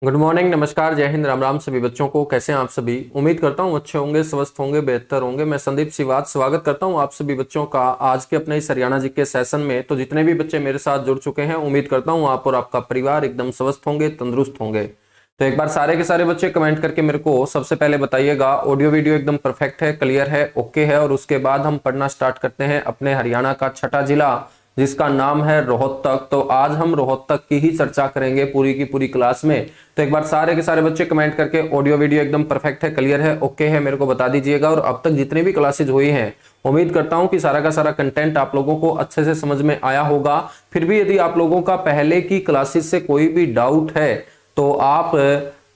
Good morning, नमस्कार, जय हिंद, राम राम सभी बच्चों को। कैसे हैं आप सभी? उम्मीद करता हूँ अच्छे होंगे, स्वस्थ होंगे, बेहतर होंगे। मैं संदीप सिवात स्वागत करता हूँ आप सभी बच्चों का आज के अपने इस हरियाणा जी के सेशन में। तो जितने भी बच्चे मेरे साथ जुड़ चुके हैं, उम्मीद करता हूँ आप और आपका परिवार एकदम स्वस्थ होंगे, तंदुरुस्त होंगे। तो एक बार सारे के सारे बच्चे कमेंट करके मेरे को सबसे पहले बताइएगा ऑडियो वीडियो एकदम परफेक्ट है, क्लियर है, ओके है। और उसके बाद हम पढ़ना स्टार्ट करते हैं अपने हरियाणा का छठा जिला जिसका नाम है रोहतक। तो आज हम रोहतक की ही चर्चा करेंगे पूरी की पूरी क्लास में। तो एक बार सारे के सारे बच्चे कमेंट करके ऑडियो वीडियो एकदम परफेक्ट है, क्लियर है, ओके है, मेरे को बता दीजिएगा। और अब तक जितनी भी क्लासेज हुई हैं, उम्मीद करता हूं कि सारा का सारा कंटेंट आप लोगों को अच्छे से समझ में आया होगा। फिर भी यदि आप लोगों का पहले की क्लासेस से कोई भी डाउट है तो आप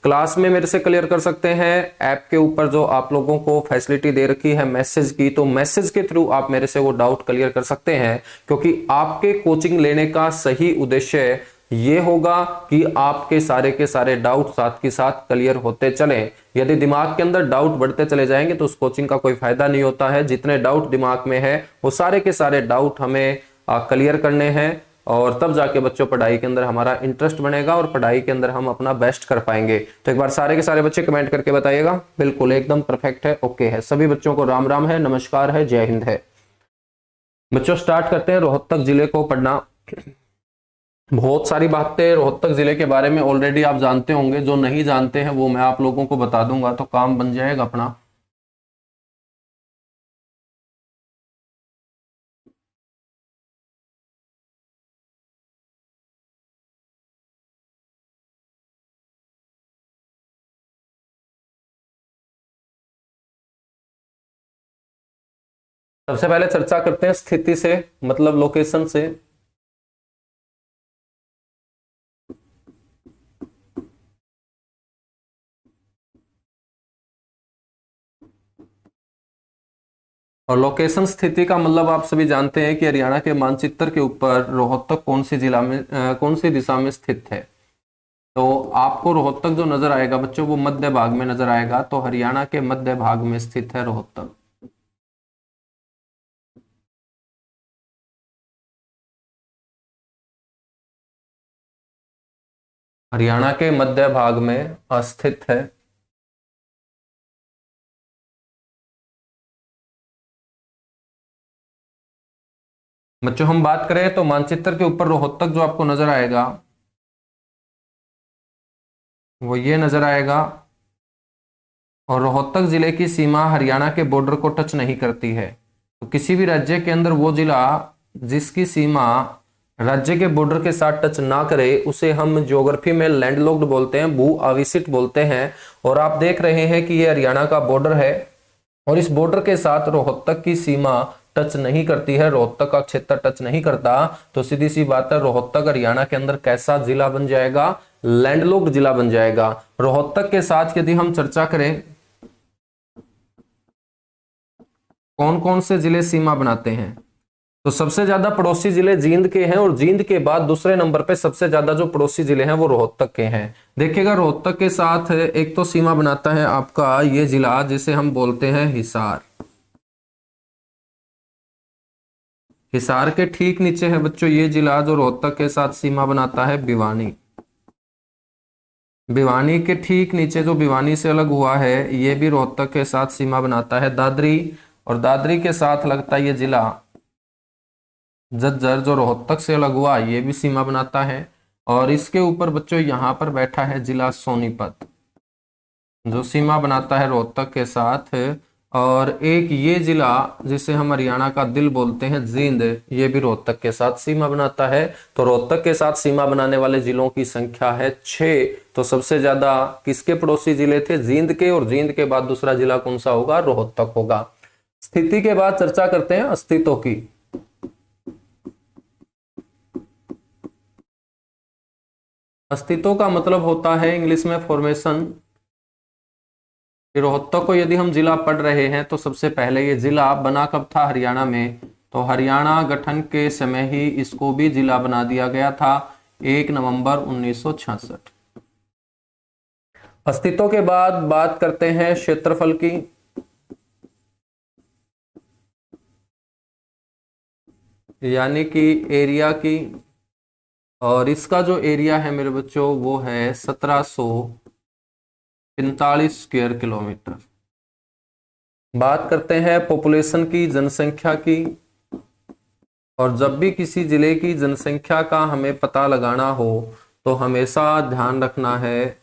क्लास में मेरे से क्लियर कर सकते हैं। ऐप के ऊपर जो आप लोगों को फैसिलिटी दे रखी है मैसेज की, तो मैसेज के थ्रू आप मेरे से वो डाउट क्लियर कर सकते हैं। क्योंकि आपके कोचिंग लेने का सही उद्देश्य ये होगा कि आपके सारे के सारे डाउट साथ के साथ क्लियर होते चले। यदि दिमाग के अंदर डाउट बढ़ते चले जाएंगे तो उस कोचिंग का कोई फायदा नहीं होता है। जितने डाउट दिमाग में है वो सारे के सारे डाउट हमें क्लियर करने हैं, और तब जाके बच्चों पढ़ाई के अंदर हमारा इंटरेस्ट बनेगा और पढ़ाई के अंदर हम अपना बेस्ट कर पाएंगे। तो एक बार सारे के सारे बच्चे कमेंट करके बताइएगा। बिल्कुल एकदम परफेक्ट है, ओके है। सभी बच्चों को राम राम है, नमस्कार है, जय हिंद है। बच्चों स्टार्ट करते हैं रोहतक जिले को पढ़ना। बहुत सारी बातें रोहतक जिले के बारे में ऑलरेडी आप जानते होंगे, जो नहीं जानते हैं वो मैं आप लोगों को बता दूंगा तो काम बन जाएगा अपना। सबसे पहले चर्चा करते हैं स्थिति से, मतलब लोकेशन से। और लोकेशन स्थिति का मतलब आप सभी जानते हैं कि हरियाणा के मानचित्र के ऊपर रोहतक कौन सी जिला में कौन सी दिशा में स्थित है। तो आपको रोहतक जो नजर आएगा बच्चों वो मध्य भाग में नजर आएगा। तो हरियाणा के मध्य भाग में स्थित है रोहतक। हरियाणा के मध्य भाग में स्थित है। बच्चों हम बात करें तो मानचित्र के ऊपर रोहतक जो आपको नजर आएगा वो ये नजर आएगा। और रोहतक जिले की सीमा हरियाणा के बॉर्डर को टच नहीं करती है। तो किसी भी राज्य के अंदर वो जिला जिसकी सीमा राज्य के बॉर्डर के साथ टच ना करे उसे हम ज्योग्राफी में लैंडलॉक्ड बोलते हैं, भू आविसित बोलते हैं। और आप देख रहे हैं कि ये हरियाणा का बॉर्डर है और इस बॉर्डर के साथ रोहतक की सीमा टच नहीं करती है, रोहतक का क्षेत्र टच नहीं करता। तो सीधी सी बात है, रोहतक हरियाणा के अंदर कैसा जिला बन जाएगा? लैंडलॉक्ड जिला बन जाएगा। रोहतक के साथ यदि हम चर्चा करें कौन कौन से जिले सीमा बनाते हैं, तो सबसे ज्यादा पड़ोसी जिले जींद के हैं और जींद के बाद दूसरे नंबर पे सबसे ज्यादा जो पड़ोसी जिले हैं वो रोहतक के हैं। देखिएगा रोहतक के साथ एक तो सीमा बनाता है आपका ये जिला जिसे हम बोलते हैं हिसार। हिसार के ठीक नीचे है बच्चों ये जिला जो रोहतक के साथ सीमा बनाता है भिवानी। भिवानी के ठीक नीचे जो भिवानी से अलग हुआ है ये भी रोहतक के साथ सीमा बनाता है दादरी। और दादरी के साथ लगता है ये जिला झज्जर जो रोहतक से अलग हुआ ये भी सीमा बनाता है। और इसके ऊपर बच्चों यहाँ पर बैठा है जिला सोनीपत जो सीमा बनाता है रोहतक के साथ। और एक ये जिला जिसे हम हरियाणा का दिल बोलते हैं जींद, ये भी रोहतक के साथ सीमा बनाता है। तो रोहतक के साथ सीमा बनाने वाले जिलों की संख्या है 6। तो सबसे ज्यादा किसके पड़ोसी जिले थे? जींद के। और जींद के बाद दूसरा जिला कौन सा होगा? रोहतक होगा। स्थिति के बाद चर्चा करते हैं अस्तित्व की। अस्तित्व का मतलब होता है इंग्लिश में फॉर्मेशन। रोहतक को यदि हम जिला पढ़ रहे हैं तो सबसे पहले ये जिला बना कब था हरियाणा में? तो हरियाणा गठन के समय ही इसको भी जिला बना दिया गया था, 1 नवंबर 1966। अस्तित्व के बाद बात करते हैं क्षेत्रफल की। यानी कि एरिया की। और इसका जो एरिया है मेरे बच्चों वो है 1745 स्क्वायर किलोमीटर। बात करते हैं पॉपुलेशन की, जनसंख्या की। और जब भी किसी जिले की जनसंख्या का हमें पता लगाना हो तो हमेशा ध्यान रखना है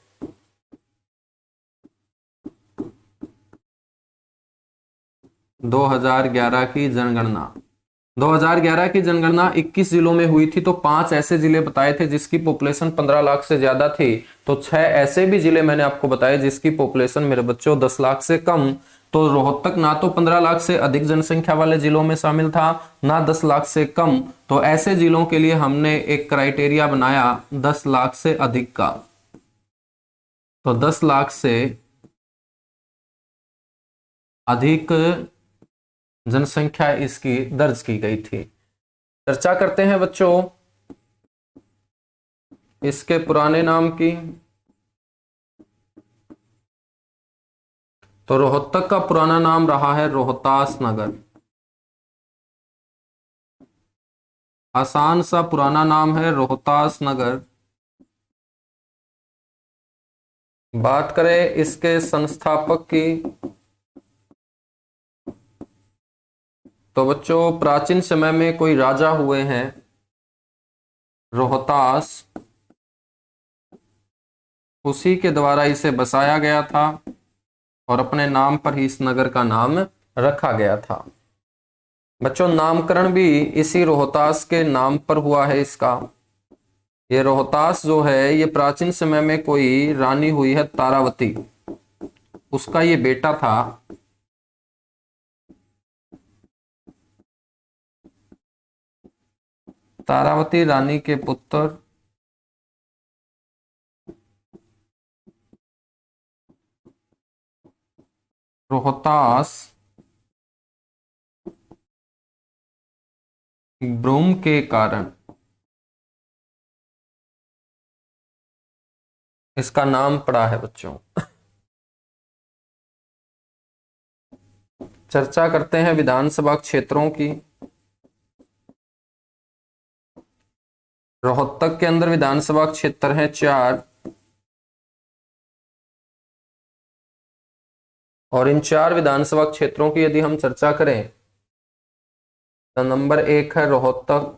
2011 की जनगणना। 2011 की जनगणना 21 जिलों में हुई थी, तो 5 ऐसे जिले बताए थे जिसकी पॉपुलेशन 15 लाख से ज्यादा थी, तो 6 ऐसे भी जिले मैंने आपको बताए जिसकी पॉपुलेशन मेरे बच्चों 10 लाख से कम। तो रोहतक ना तो 15 लाख से अधिक जनसंख्या वाले जिलों में शामिल था, ना 10 लाख से कम। तो ऐसे जिलों के लिए हमने एक क्राइटेरिया बनाया 10 लाख से अधिक का। तो 10 लाख से अधिक जनसंख्या इसकी दर्ज की गई थी। चर्चा करते हैं बच्चों इसके पुराने नाम की। तो रोहतक का पुराना नाम रहा है रोहतास नगर। आसान सा पुराना नाम है रोहतास नगर। बात करें इसके संस्थापक की तो बच्चों प्राचीन समय में कोई राजा हुए हैं रोहतास, उसी के द्वारा इसे बसाया गया था और अपने नाम पर ही इस नगर का नाम रखा गया था। बच्चों नामकरण भी इसी रोहतास के नाम पर हुआ है इसका। ये रोहतास जो है ये प्राचीन समय में कोई रानी हुई है तारावती, उसका ये बेटा था। तारावती रानी के पुत्र रोहतास ब्रूम के कारण इसका नाम पड़ा है बच्चों। चर्चा करते हैं विधानसभा क्षेत्रों की। रोहतक के अंदर विधानसभा क्षेत्र है 4, और इन 4 विधानसभा क्षेत्रों की यदि हम चर्चा करें तो नंबर 1 है रोहतक।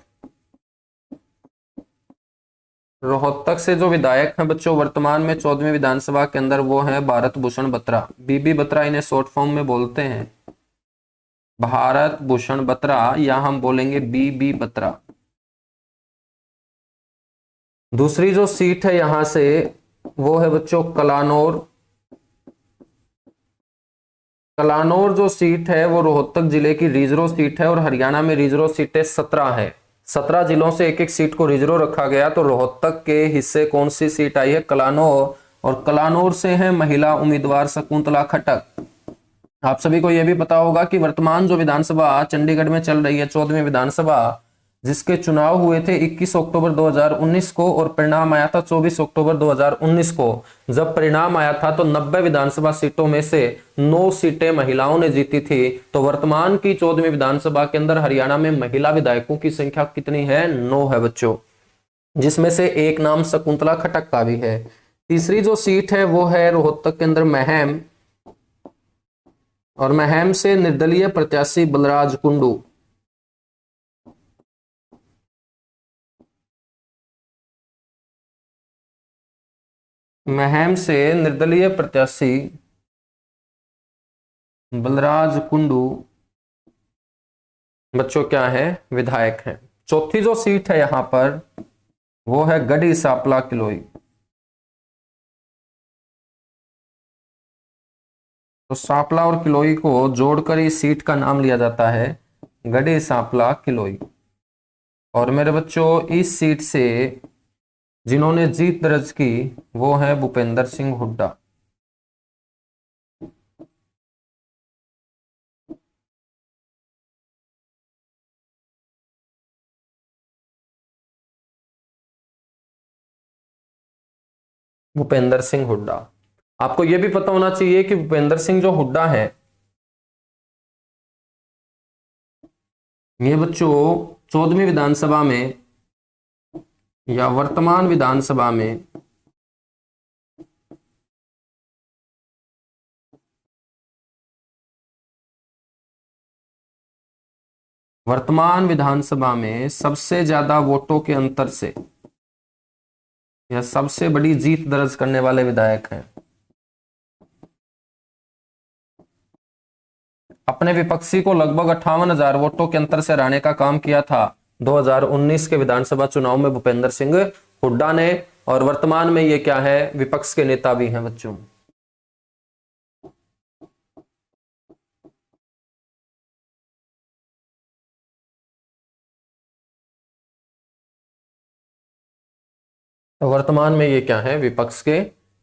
रोहतक से जो विधायक हैं बच्चों वर्तमान में 14वीं विधानसभा के अंदर वो है भारत भूषण बत्रा, बीबी बत्रा इन्हें शॉर्ट फॉर्म में बोलते हैं, भारत भूषण बत्रा, या हम बोलेंगे बीबी बत्रा। दूसरी जो सीट है यहां से वो है बच्चों कलानौर। कलानौर जो सीट है वो रोहतक जिले की रिजर्व सीट है और हरियाणा में रिजर्व सीटें 17 है। 17 जिलों से एक एक सीट को रिजर्व रखा गया, तो रोहतक के हिस्से कौन सी सीट आई है? कलानौर। और कलानौर से है महिला उम्मीदवार शकुंतला खट्टक। आप सभी को यह भी पता होगा कि वर्तमान जो विधानसभा चंडीगढ़ में चल रही है 14वीं विधानसभा, जिसके चुनाव हुए थे 21 अक्टूबर 2019 को और परिणाम आया था 24 अक्टूबर 2019 को। जब परिणाम आया था तो 90 विधानसभा सीटों में से 9 सीटें महिलाओं ने जीती थी। तो वर्तमान की 14वीं विधानसभा के अंदर हरियाणा में महिला विधायकों की संख्या कितनी है? 9 है बच्चों, जिसमें से एक नाम शकुंतला खट्टक का भी है। तीसरी जो सीट है वो है रोहतक के अंदर महम, और महम से निर्दलीय प्रत्याशी बलराज कुंडू। महम से निर्दलीय प्रत्याशी बलराज कुंडू बच्चों क्या है? विधायक है। चौथी जो सीट है यहां पर वो है गढ़ी सांपला किलोई। तो सांपला और किलोई को जोड़कर इस सीट का नाम लिया जाता है गढ़ी सांपला किलोई। और मेरे बच्चों इस सीट से जिन्होंने जीत दर्ज की वो है भूपेंद्र सिंह हुड्डा। भूपेंद्र सिंह हुड्डा। आपको यह भी पता होना चाहिए कि भूपेंद्र सिंह जो हुड्डा है ये बच्चों 14वीं विधानसभा में या वर्तमान विधानसभा में सबसे ज्यादा वोटों के अंतर से या सबसे बड़ी जीत दर्ज करने वाले विधायक हैं। अपने विपक्षी को लगभग 58,000 वोटों के अंतर से हराने का काम किया था 2019 के विधानसभा चुनाव में भूपेंद्र सिंह हुड्डा ने, और वर्तमान में ये क्या है, विपक्ष के नेता भी हैं बच्चों। तो वर्तमान में ये क्या है, विपक्ष के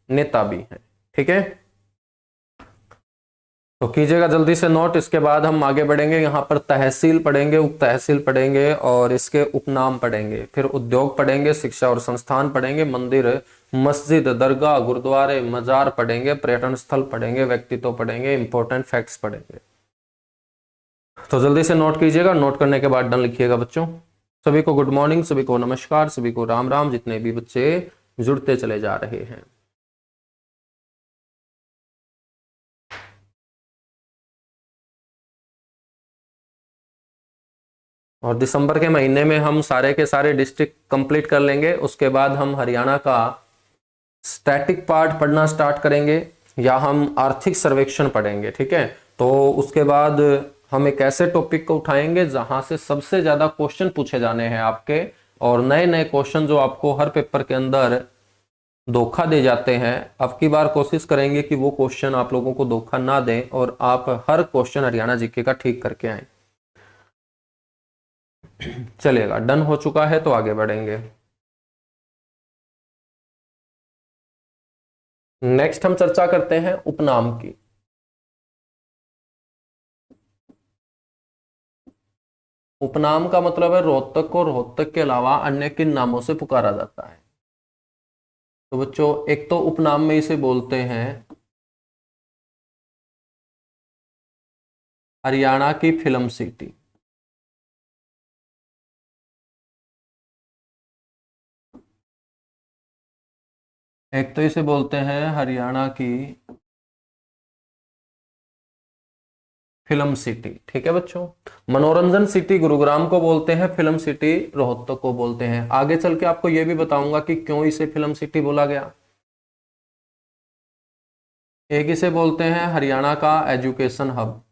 नेता भी हैं। ठीक है, तो कीजिएगा जल्दी से नोट। इसके बाद हम आगे बढ़ेंगे, यहाँ पर तहसील पढ़ेंगे, उप तहसील पढ़ेंगे और इसके उपनाम पढ़ेंगे, फिर उद्योग पढ़ेंगे, शिक्षा और संस्थान पढ़ेंगे, मंदिर, मस्जिद, दरगाह, गुरुद्वारे, मजार पढ़ेंगे, पर्यटन स्थल पढ़ेंगे, व्यक्तित्व पढ़ेंगे, इंपॉर्टेंट फैक्ट्स पढ़ेंगे। तो जल्दी से नोट कीजिएगा, नोट करने के बाद डन लिखिएगा बच्चों। सभी को गुड मॉर्निंग, सभी को नमस्कार, सभी को राम राम, जितने भी बच्चे जुड़ते चले जा रहे हैं। और दिसंबर के महीने में हम सारे के सारे डिस्ट्रिक्ट कंप्लीट कर लेंगे। उसके बाद हम हरियाणा का स्टैटिक पार्ट पढ़ना स्टार्ट करेंगे या हम आर्थिक सर्वेक्षण पढ़ेंगे। ठीक है, तो उसके बाद हम एक ऐसे टॉपिक को उठाएंगे जहां से सबसे ज्यादा क्वेश्चन पूछे जाने हैं आपके, और नए नए क्वेश्चन जो आपको हर पेपर के अंदर धोखा दे जाते हैं, अब की बार कोशिश करेंगे कि वो क्वेश्चन आप लोगों को धोखा ना दें और आप हर क्वेश्चन हरियाणा जीके का ठीक करके आए। चलिएगा, डन हो चुका है तो आगे बढ़ेंगे। नेक्स्ट हम चर्चा करते हैं उपनाम की। उपनाम का मतलब है रोहतक को रोहतक के अलावा अन्य किन नामों से पुकारा जाता है। तो बच्चों, एक तो उपनाम में इसे बोलते हैं हरियाणा की फिल्म सिटी। एक तो इसे बोलते हैं हरियाणा की फिल्म सिटी। ठीक है बच्चों, मनोरंजन सिटी गुरुग्राम को बोलते हैं, फिल्म सिटी रोहतक को बोलते हैं। आगे चल के आपको यह भी बताऊंगा कि क्यों इसे फिल्म सिटी बोला गया। एक इसे बोलते हैं हरियाणा का एजुकेशन हब।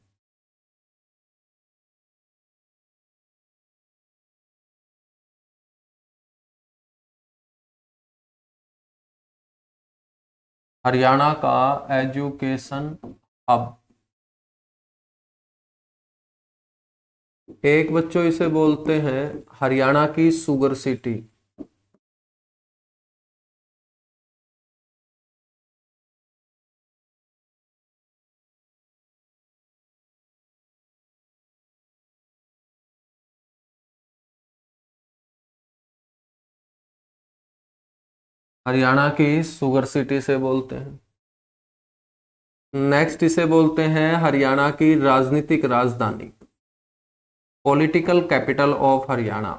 हरियाणा का एजुकेशन हब। एक बच्चों इसे बोलते हैं हरियाणा की शुगर सिटी। हरियाणा की शुगर सिटी से बोलते हैं। नेक्स्ट इसे बोलते हैं हरियाणा की राजनीतिक राजधानी, political capital of Haryana.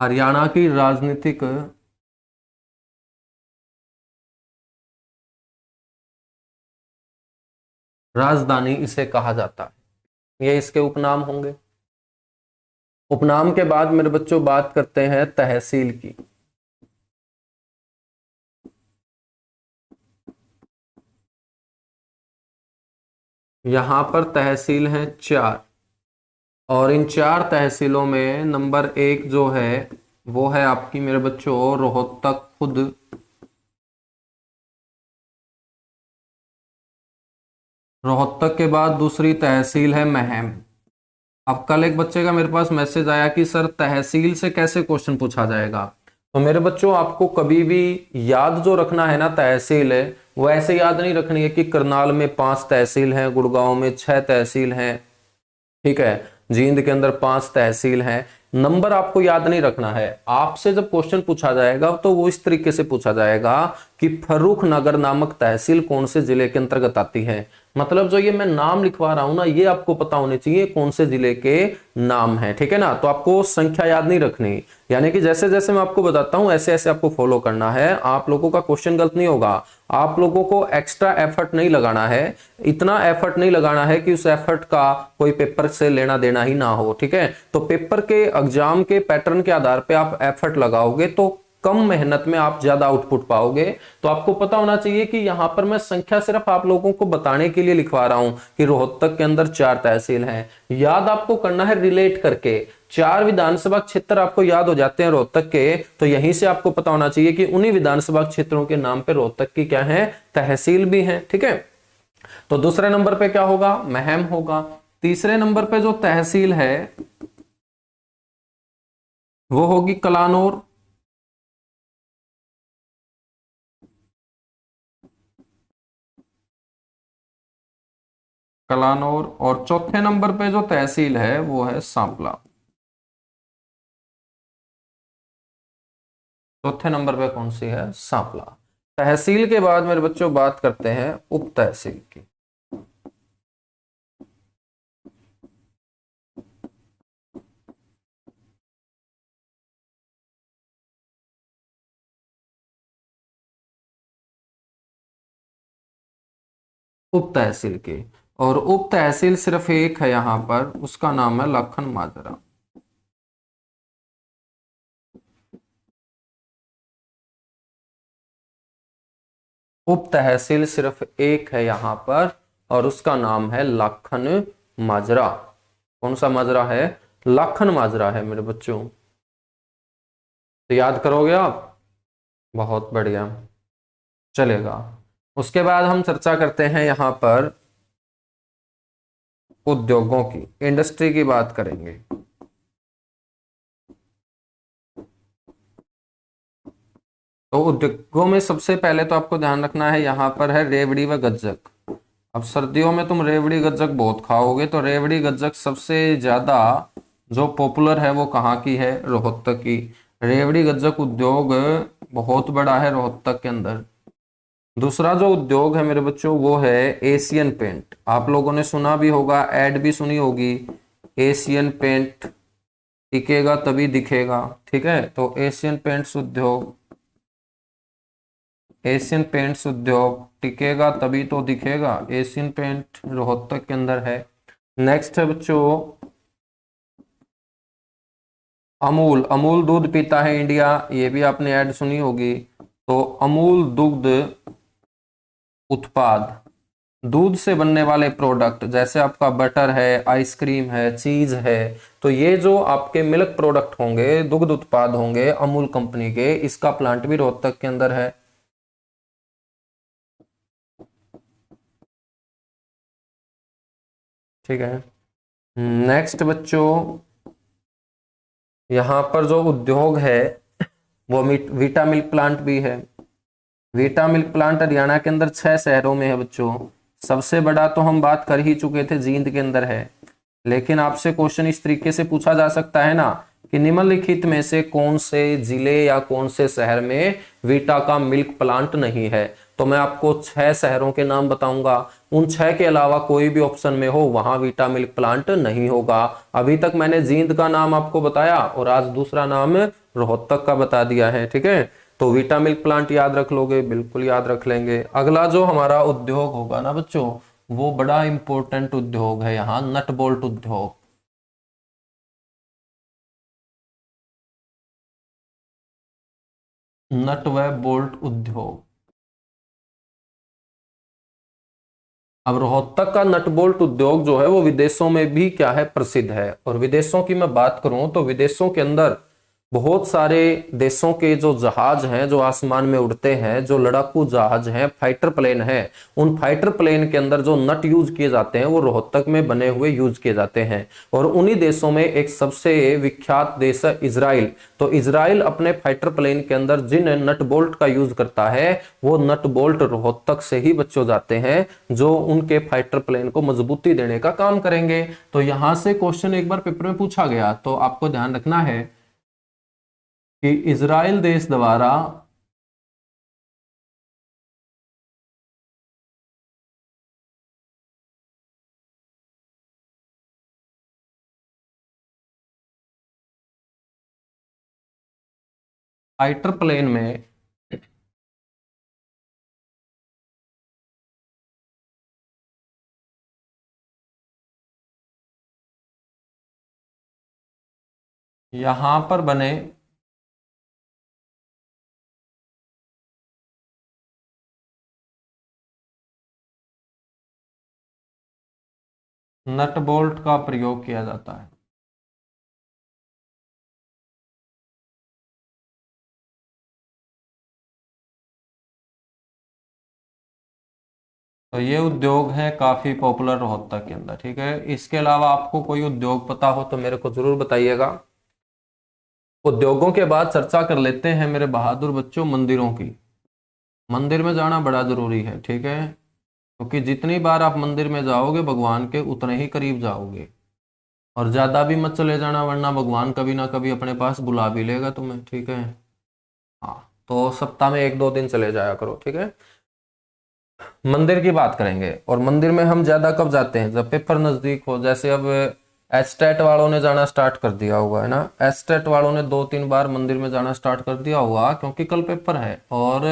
Haryana की राजनीतिक राजधानी इसे कहा जाता है। ये इसके उपनाम होंगे। उपनाम के बाद मेरे बच्चों बात करते हैं तहसील की। यहां पर तहसील हैं 4, और इन 4 तहसीलों में नंबर 1 जो है वो है आपकी मेरे बच्चों रोहतक खुद। रोहतक के बाद दूसरी तहसील है महम। अब कल एक बच्चे का मेरे पास मैसेज आया कि सर तहसील से कैसे क्वेश्चन पूछा जाएगा। तो मेरे बच्चों, आपको कभी भी याद जो रखना है ना तहसील है, वो ऐसे याद नहीं रखनी है कि करनाल में 5 तहसील हैं, गुड़गांव में 6 तहसील हैं, ठीक है, जींद के अंदर 5 तहसील हैं। नंबर आपको याद नहीं रखना है। आपसे जब क्वेश्चन पूछा जाएगा तो वो इस तरीके से पूछा जाएगा कि फर्रुखनगर नामक तहसील कौन से जिले के अंतर्गत आती है। मतलब जो ये मैं नाम लिखवा रहा हूं ना, ये आपको पता होने चाहिए कौन से जिले के नाम है, ठीक है ना। तो आपको संख्या याद नहीं रखनी, यानी कि जैसे जैसे मैं आपको बताता हूं ऐसे ऐसे आपको फॉलो करना है। आप लोगों का क्वेश्चन गलत नहीं होगा, आप लोगों को एक्स्ट्रा एफर्ट नहीं लगाना है, इतना एफर्ट नहीं लगाना है कि उस एफर्ट का कोई पेपर से लेना देना ही ना हो, ठीक है। तो पेपर के एग्जाम के पैटर्न के आधार पे आप एफर्ट लगाओगे तो कम मेहनत में आप ज्यादा आउटपुट पाओगे। तो आपको पता होना चाहिए कि यहां पर मैं संख्या सिर्फ आप लोगों को बताने के लिए लिखवा रहा हूं कि रोहतक के अंदर 4 तहसील हैं। याद आपको करना है रिलेट करके। 4 विधानसभा क्षेत्र आपको याद हो जाते हैं रोहतक के, तो यहीं से आपको पता होना चाहिए कि उन्हीं विधानसभा क्षेत्रों के नाम पे रोहतक की क्या है, तहसील भी है, ठीक है। तो दूसरे नंबर पे क्या होगा, महम होगा। तीसरे नंबर पे जो तहसील है वो होगी कलानौर। कलानौर। और चौथे नंबर पे जो तहसील है वो है सांपला। चौथे नंबर पे कौन सी है, सांपला। तहसील के बाद मेरे बच्चों बात करते हैं उप तहसील की। उप तहसील की, और उप तहसील सिर्फ एक है यहां पर, उसका नाम है लखन माजरा। उप तहसील सिर्फ एक है यहां पर और उसका नाम है लाखन माजरा। कौन सा माजरा है, लाखन माजरा है मेरे बच्चों। तो याद करोगे आप, बहुत बढ़िया, चलेगा। उसके बाद हम चर्चा करते हैं यहां पर उद्योगों की, इंडस्ट्री की बात करेंगे। तो उद्योगों में सबसे पहले तो आपको ध्यान रखना है यहां पर है रेवड़ी व गज्जक। अब सर्दियों में तुम रेवड़ी गज्जक बहुत खाओगे, तो रेवड़ी गज्जक सबसे ज्यादा जो पॉपुलर है वो कहाँ की है, रोहतक की। रेवड़ी गज्जक उद्योग बहुत बड़ा है रोहतक के अंदर। दूसरा जो उद्योग है मेरे बच्चों वो है एशियन पेंट। आप लोगों ने सुना भी होगा, एड भी सुनी होगी, एशियन पेंट टिकेगा तभी दिखेगा, ठीक है। तो एशियन पेंट्स उद्योग, एशियन पेंट्स उद्योग टिकेगा तभी तो दिखेगा, एशियन पेंट रोहतक के अंदर है। नेक्स्ट है बच्चों अमूल। अमूल दूध पीता है इंडिया, ये भी आपने ऐड सुनी होगी। तो अमूल दुग्ध उत्पाद, दूध से बनने वाले प्रोडक्ट जैसे आपका बटर है, आइसक्रीम है, चीज है, तो ये जो आपके मिल्क प्रोडक्ट होंगे, दुग्ध उत्पाद होंगे अमूल कंपनी के, इसका प्लांट भी रोहतक के अंदर है। ठीक है। नेक्स्ट बच्चों यहां पर जो उद्योग है वो वीटा मिल्क प्लांट भी है। वीटा मिल्क प्लांट हरियाणा के अंदर 6 शहरों में है बच्चों। सबसे बड़ा तो हम बात कर ही चुके थे, जींद के अंदर है। लेकिन आपसे क्वेश्चन इस तरीके से पूछा जा सकता है ना कि निम्नलिखित में से कौन से जिले या कौन से शहर में वीटा का मिल्क प्लांट नहीं है। तो मैं आपको 6 शहरों के नाम बताऊंगा, उन 6 के अलावा कोई भी ऑप्शन में हो वहां वीटा मिल्क प्लांट नहीं होगा। अभी तक मैंने जींद का नाम आपको बताया और आज दूसरा नाम रोहतक का बता दिया है, ठीक है। तो वीटा मिल्क प्लांट याद रख लोगे, बिल्कुल याद रख लेंगे। अगला जो हमारा उद्योग होगा ना बच्चों, वो बड़ा इंपॉर्टेंट उद्योग है यहाँ, नट बोल्ट उद्योग। नट व बोल्ट उद्योग। अब रोहतक का नट बोल्ट उद्योग जो है वो विदेशों में भी क्या है, प्रसिद्ध है। और विदेशों की मैं बात करूं तो विदेशों के अंदर बहुत सारे देशों के जो जहाज हैं, जो आसमान में उड़ते हैं, जो लड़ाकू जहाज हैं, फाइटर प्लेन है, उन फाइटर प्लेन के अंदर जो नट यूज किए जाते हैं वो रोहतक में बने हुए यूज किए जाते हैं। और उन्हीं देशों में एक सबसे विख्यात देश है इजराइल। तो इजराइल अपने फाइटर प्लेन के अंदर जिन नट बोल्ट का यूज करता है वो नट बोल्ट रोहतक से ही बच्चों जाते हैं, जो उनके फाइटर प्लेन को मजबूती देने का काम करेंगे। तो यहां से क्वेश्चन एक बार पेपर में पूछा गया, तो आपको ध्यान रखना है कि इजराइल देश द्वारा फाइटर प्लेन में यहां पर बने नट बोल्ट का प्रयोग किया जाता है। तो ये उद्योग है काफी पॉपुलर रोहतक के अंदर, ठीक है। इसके अलावा आपको कोई उद्योग पता हो तो मेरे को जरूर बताइएगा। उद्योगों के बाद चर्चा कर लेते हैं मेरे बहादुर बच्चों मंदिरों की। मंदिर में जाना बड़ा जरूरी है, ठीक है, क्योंकि जितनी बार आप मंदिर में जाओगे भगवान के उतने ही करीब जाओगे। और ज्यादा भी मत चले जाना, वरना भगवान कभी ना कभी अपने पास बुला भी लेगा तुम्हें, ठीक है। हाँ, तो सप्ताह में 1-2 दिन चले जाया करो, ठीक है। मंदिर की बात करेंगे, और मंदिर में हम ज्यादा कब जाते हैं, जब पेपर नजदीक हो। जैसे अब एचटेट वालों ने जाना स्टार्ट कर दिया हुआ है ना, एचटेट वालों ने 2-3 बार मंदिर में जाना स्टार्ट कर दिया हुआ, क्योंकि कल पेपर है और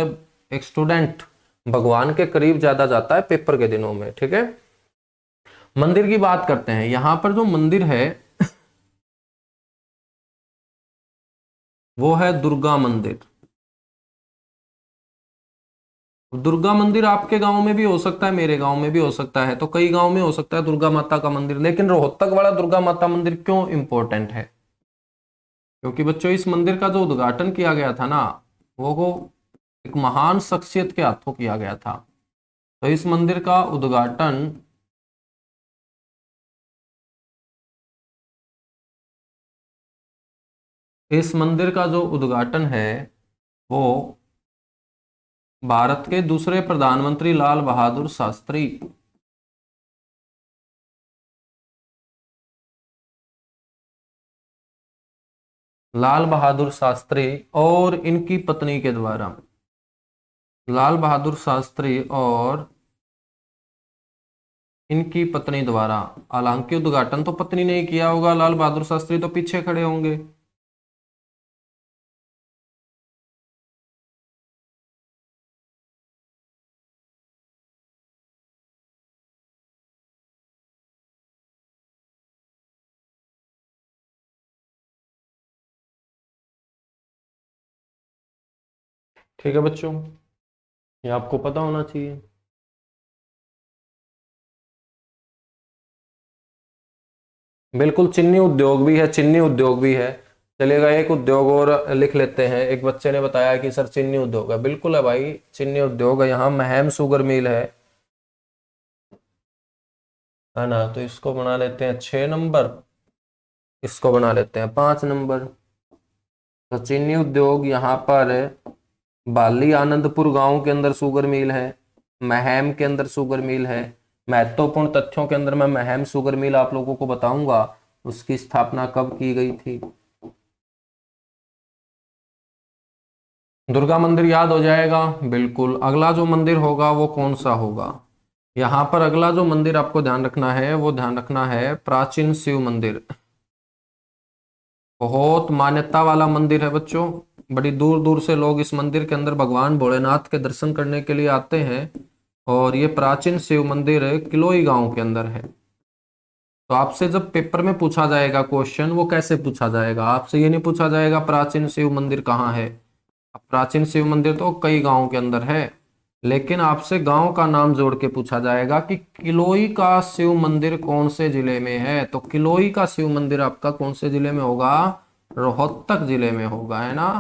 एक स्टूडेंट भगवान के करीब ज्यादा जाता है पेपर के दिनों में, ठीक है। मंदिर की बात करते हैं। यहां पर जो मंदिर है वो है दुर्गा मंदिर। दुर्गा मंदिर आपके गांव में भी हो सकता है, मेरे गांव में भी हो सकता है, तो कई गांव में हो सकता है दुर्गा माता का मंदिर। लेकिन रोहतक वाला दुर्गा माता मंदिर क्यों इंपॉर्टेंट है? क्योंकि बच्चों इस मंदिर का जो उद्घाटन किया गया था ना, वो एक महान शख्सियत के हाथों किया गया था। तो इस मंदिर का उद्घाटन इस मंदिर का जो उद्घाटन है वो भारत के दूसरे प्रधानमंत्री लाल बहादुर शास्त्री लाल बहादुर शास्त्री और इनकी पत्नी के द्वारा, लाल बहादुर शास्त्री और इनकी पत्नी द्वारा। हालांकि उद्घाटन तो पत्नी ने ही किया होगा, लाल बहादुर शास्त्री तो पीछे खड़े होंगे। ठीक है बच्चों, ये आपको पता होना चाहिए। बिल्कुल, चीनी उद्योग भी है, चीनी उद्योग भी है। चलेगा, एक उद्योग और लिख लेते हैं। एक बच्चे ने बताया कि सर चीनी उद्योग है। बिल्कुल है भाई, चीनी उद्योग है। यहाँ महम शुगर मिल है ना। तो इसको बना लेते हैं 6 नंबर, इसको बना लेते हैं 5 नंबर। तो चीनी उद्योग यहाँ पर बाली आनंदपुर गांव के अंदर शुगर मिल है, महम के अंदर शुगर मिल है। महत्वपूर्ण तथ्यों के अंदर मैं महम शुगर मिल आप लोगों को बताऊंगा, उसकी स्थापना कब की गई थी। दुर्गा मंदिर याद हो जाएगा। बिल्कुल, अगला जो मंदिर होगा वो कौन सा होगा? यहाँ पर अगला जो मंदिर आपको ध्यान रखना है वो ध्यान रखना है प्राचीन शिव मंदिर। बहुत मान्यता वाला मंदिर है बच्चों। बड़ी दूर दूर से लोग इस मंदिर के अंदर भगवान भोलेनाथ के दर्शन करने के लिए आते हैं। और ये प्राचीन शिव मंदिर किलोई गांव के अंदर है। तो आपसे जब पेपर में पूछा जाएगा क्वेश्चन, वो कैसे पूछा जाएगा? आपसे ये नहीं पूछा जाएगा प्राचीन शिव मंदिर कहाँ है। अब प्राचीन शिव मंदिर तो कई गांव के अंदर है, लेकिन आपसे गांव का नाम जोड़ के पूछा जाएगा कि किलोई का शिव मंदिर कौन से जिले में है। तो किलोई का शिव मंदिर आपका कौन से जिले में होगा? रोहतक जिले में होगा, है ना।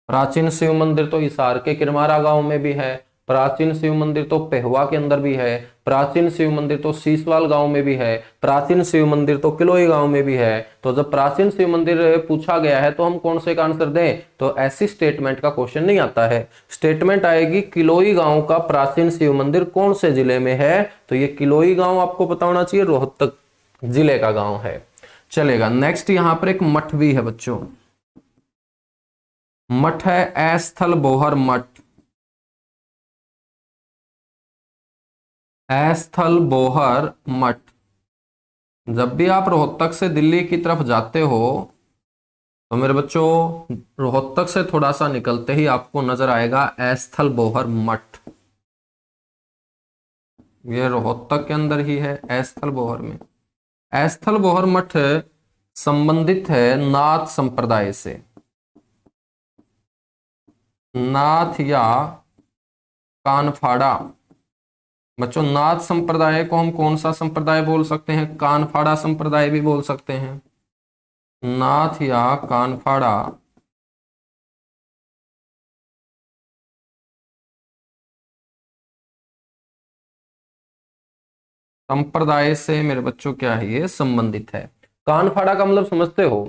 प्राचीन शिव मंदिर तो हिसार के किरमारा गांव में भी है, प्राचीन शिव मंदिर तो पेहवा के अंदर भी है, प्राचीन शिव मंदिर तो सीसवाल गांव में भी है, प्राचीन शिव मंदिर तो किलोई गांव में भी है। तो जब प्राचीन शिव मंदिर पूछा गया है तो हम कौन से का आंसर दें? तो ऐसी स्टेटमेंट का क्वेश्चन नहीं आता है। स्टेटमेंट आएगी किलोई गांव का प्राचीन शिव मंदिर कौन से जिले में है, तो ये किलोई गांव आपको पता होना चाहिए रोहतक जिले का गांव है। चलेगा। नेक्स्ट यहां पर एक मठ भी है बच्चों, मठ है अस्थल बोहर मठ। अस्थल बोहर मठ। जब भी आप रोहतक से दिल्ली की तरफ जाते हो तो मेरे बच्चों रोहतक से थोड़ा सा निकलते ही आपको नजर आएगा अस्थल बोहर मठ। ये रोहतक के अंदर ही है, अस्थल बोहर में। अस्थल बोहर मठ संबंधित है नाथ संप्रदाय से, नाथ या कानफाड़ा। बच्चों नाथ संप्रदाय को हम कौन सा संप्रदाय बोल सकते हैं? कानफाड़ा संप्रदाय भी बोल सकते हैं, नाथ या कानफाड़ा। संप्रदाय से मेरे बच्चों क्या है, ये संबंधित है। कानफाड़ा का मतलब समझते हो?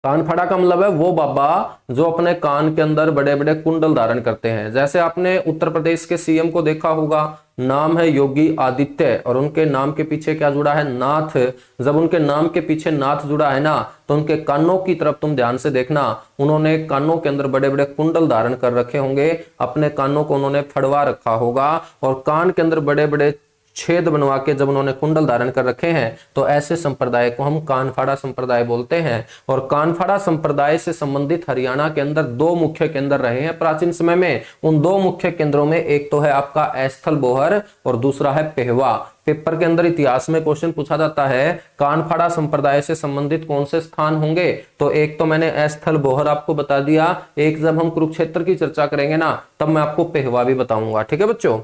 कानफाड़ा का मतलब है वो बाबा जो अपने कान के अंदर बड़े बड़े कुंडल धारण करते हैं। जैसे आपने उत्तर प्रदेश के सीएम को देखा होगा, नाम है योगी आदित्य और उनके नाम के पीछे क्या जुड़ा है? नाथ। जब उनके नाम के पीछे नाथ जुड़ा है ना, तो उनके कानों की तरफ तुम ध्यान से देखना, उन्होंने कानों के अंदर बड़े बड़े कुंडल धारण कर रखे होंगे, अपने कानों को उन्होंने फड़वा रखा होगा और कान के अंदर बड़े बड़े छेद बनवा के जब उन्होंने कुंडल धारण कर रखे हैं तो ऐसे संप्रदाय को हम कानफाड़ा संप्रदाय बोलते हैं। और कानफाड़ा संप्रदाय से संबंधित हरियाणा के अंदर दो मुख्य केंद्र रहे हैं प्राचीन समय में। उन दो मुख्य केंद्रों में एक तो है आपका अस्थल बोहर और दूसरा है पेहवा। पेपर के अंदर इतिहास में क्वेश्चन पूछा जाता है कानफाड़ा संप्रदाय से संबंधित कौन से स्थान होंगे, तो एक तो मैंने अस्थल बोहर आपको बता दिया, एक जब हम कुरुक्षेत्र की चर्चा करेंगे ना तब मैं आपको पेहवा भी बताऊंगा। ठीक है बच्चों,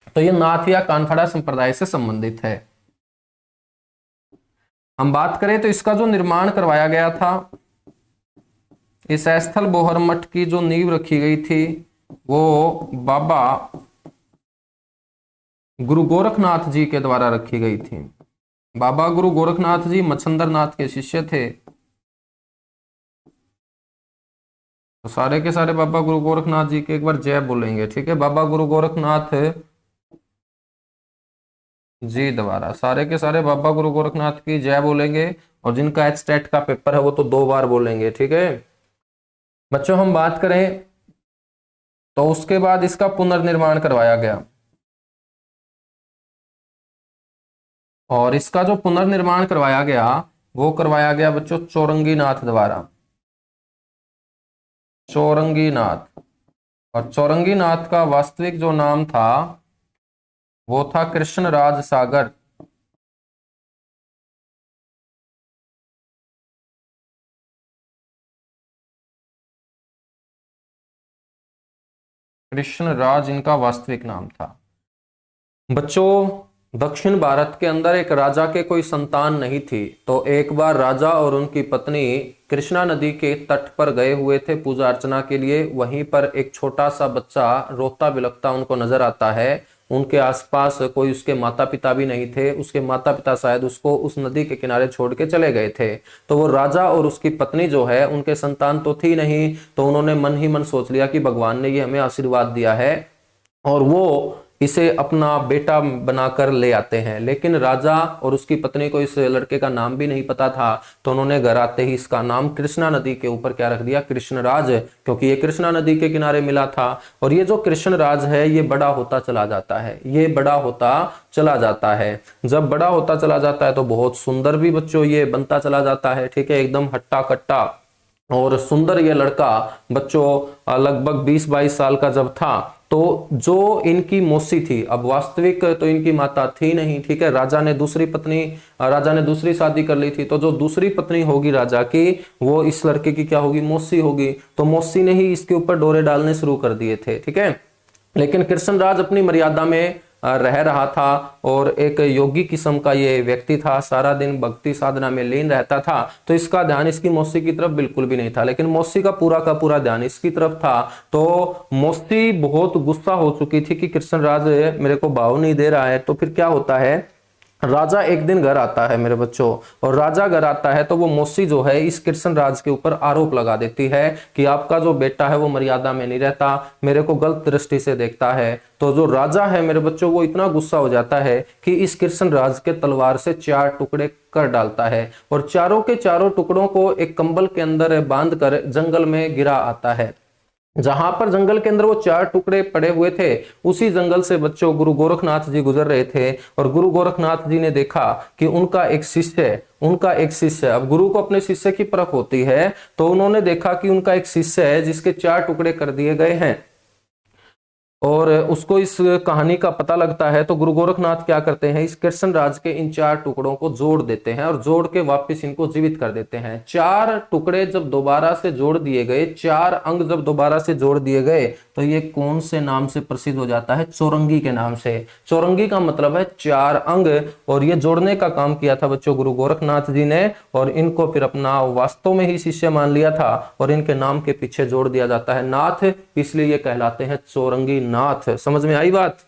तो ये नाथ या कानफाड़ा संप्रदाय से संबंधित है। हम बात करें तो इसका जो निर्माण करवाया गया था, इस अस्थल बोहर मठ की जो नींव रखी गई थी वो बाबा गुरु गोरखनाथ जी के द्वारा रखी गई थी। बाबा गुरु गोरखनाथ जी मच्छंदर नाथ के शिष्य थे। तो सारे के सारे बाबा गुरु गोरखनाथ जी के एक बार जय बोलेंगे। ठीक है, बाबा गुरु गोरखनाथ जी द्वारा सारे के सारे बाबा गुरु गोरखनाथ की जय बोलेंगे और जिनका एचटेट का पेपर है वो तो 2 बार बोलेंगे। ठीक है बच्चों, हम बात करें तो उसके बाद इसका पुनर्निर्माण करवाया गया और इसका जो पुनर्निर्माण करवाया गया वो करवाया गया बच्चों चौरंगी नाथ द्वारा। चौरंगी नाथ, और चौरंगी नाथ का वास्तविक जो नाम था वो था कृष्णराज सागर। कृष्णराज इनका वास्तविक नाम था। बच्चों दक्षिण भारत के अंदर एक राजा के कोई संतान नहीं थी, तो एक बार राजा और उनकी पत्नी कृष्णा नदी के तट पर गए हुए थे पूजा अर्चना के लिए। वहीं पर एक छोटा सा बच्चा रोता बिलखता उनको नजर आता है। उनके आसपास कोई उसके माता पिता भी नहीं थे, उसके माता पिता शायद उसको उस नदी के किनारे छोड़ के चले गए थे। तो वो राजा और उसकी पत्नी जो है उनके संतान तो थी नहीं, तो उन्होंने मन ही मन सोच लिया कि भगवान ने ये हमें आशीर्वाद दिया है और वो इसे अपना बेटा बनाकर ले आते हैं। लेकिन राजा और उसकी पत्नी को इस लड़के का नाम भी नहीं पता था, तो उन्होंने घर आते ही इसका नाम कृष्णा नदी के ऊपर क्या रख दिया? कृष्णराज, क्योंकि ये कृष्णा नदी के किनारे मिला था। और ये जो कृष्णराज है ये बड़ा होता चला जाता है, ये बड़ा होता चला जाता है। जब बड़ा होता चला जाता है तो बहुत सुंदर भी बच्चों ये बनता चला जाता है। ठीक है, एकदम हट्टा कट्टा और सुंदर ये लड़का बच्चों लगभग 20-22 साल का जब था तो जो इनकी मौसी थी, अब वास्तविक तो इनकी माता थी नहीं, ठीक है, राजा ने दूसरी शादी कर ली थी, तो जो दूसरी पत्नी होगी राजा की वो इस लड़के की क्या होगी? मौसी होगी। तो मौसी ने ही इसके ऊपर डोरे डालने शुरू कर दिए थे। ठीक है, लेकिन कृष्णराज अपनी मर्यादा में रह रहा था और एक योगी किस्म का ये व्यक्ति था, सारा दिन भक्ति साधना में लीन रहता था, तो इसका ध्यान इसकी मौसी की तरफ बिल्कुल भी नहीं था, लेकिन मौसी का पूरा ध्यान इसकी तरफ था। तो मौसी बहुत गुस्सा हो चुकी थी कि कृष्णराज मेरे को भाव नहीं दे रहा है। तो फिर क्या होता है, राजा एक दिन घर आता है मेरे बच्चों, और राजा घर आता है तो वो मौसी जो है इस कृष्णराज के ऊपर आरोप लगा देती है कि आपका जो बेटा है वो मर्यादा में नहीं रहता, मेरे को गलत दृष्टि से देखता है। तो जो राजा है मेरे बच्चों वो इतना गुस्सा हो जाता है कि इस कृष्णराज के तलवार से 4 टुकड़े कर डालता है, और चारों के चारों टुकड़ों को एक कंबल के अंदर बांध कर जंगल में गिरा आता है। जहां पर जंगल के अंदर वो 4 टुकड़े पड़े हुए थे, उसी जंगल से बच्चों गुरु गोरखनाथ जी गुजर रहे थे, और गुरु गोरखनाथ जी ने देखा कि उनका एक शिष्य अब गुरु को अपने शिष्य की परख होती है, तो उन्होंने देखा कि उनका एक शिष्य है जिसके 4 टुकड़े कर दिए गए हैं, और उसको इस कहानी का पता लगता है। तो गुरु गोरखनाथ क्या करते हैं, इस कृष्णराज के इन 4 टुकड़ों को जोड़ देते हैं और जोड़ के वापस इनको जीवित कर देते हैं। 4 टुकड़े जब दोबारा से जोड़ दिए गए, 4 अंग जब दोबारा से जोड़ दिए गए, तो ये कौन से नाम से प्रसिद्ध हो जाता है, चौरंगी के नाम से। चौरंगी का मतलब है 4 अंग, और ये जोड़ने का काम किया था बच्चों गुरु गोरखनाथ जी ने, और इनको फिर अपना वास्तव में ही शिष्य मान लिया था, और इनके नाम के पीछे जोड़ दिया जाता है नाथ, इसलिए ये कहलाते हैं चौरंगी नाथ। समझ में आई बात?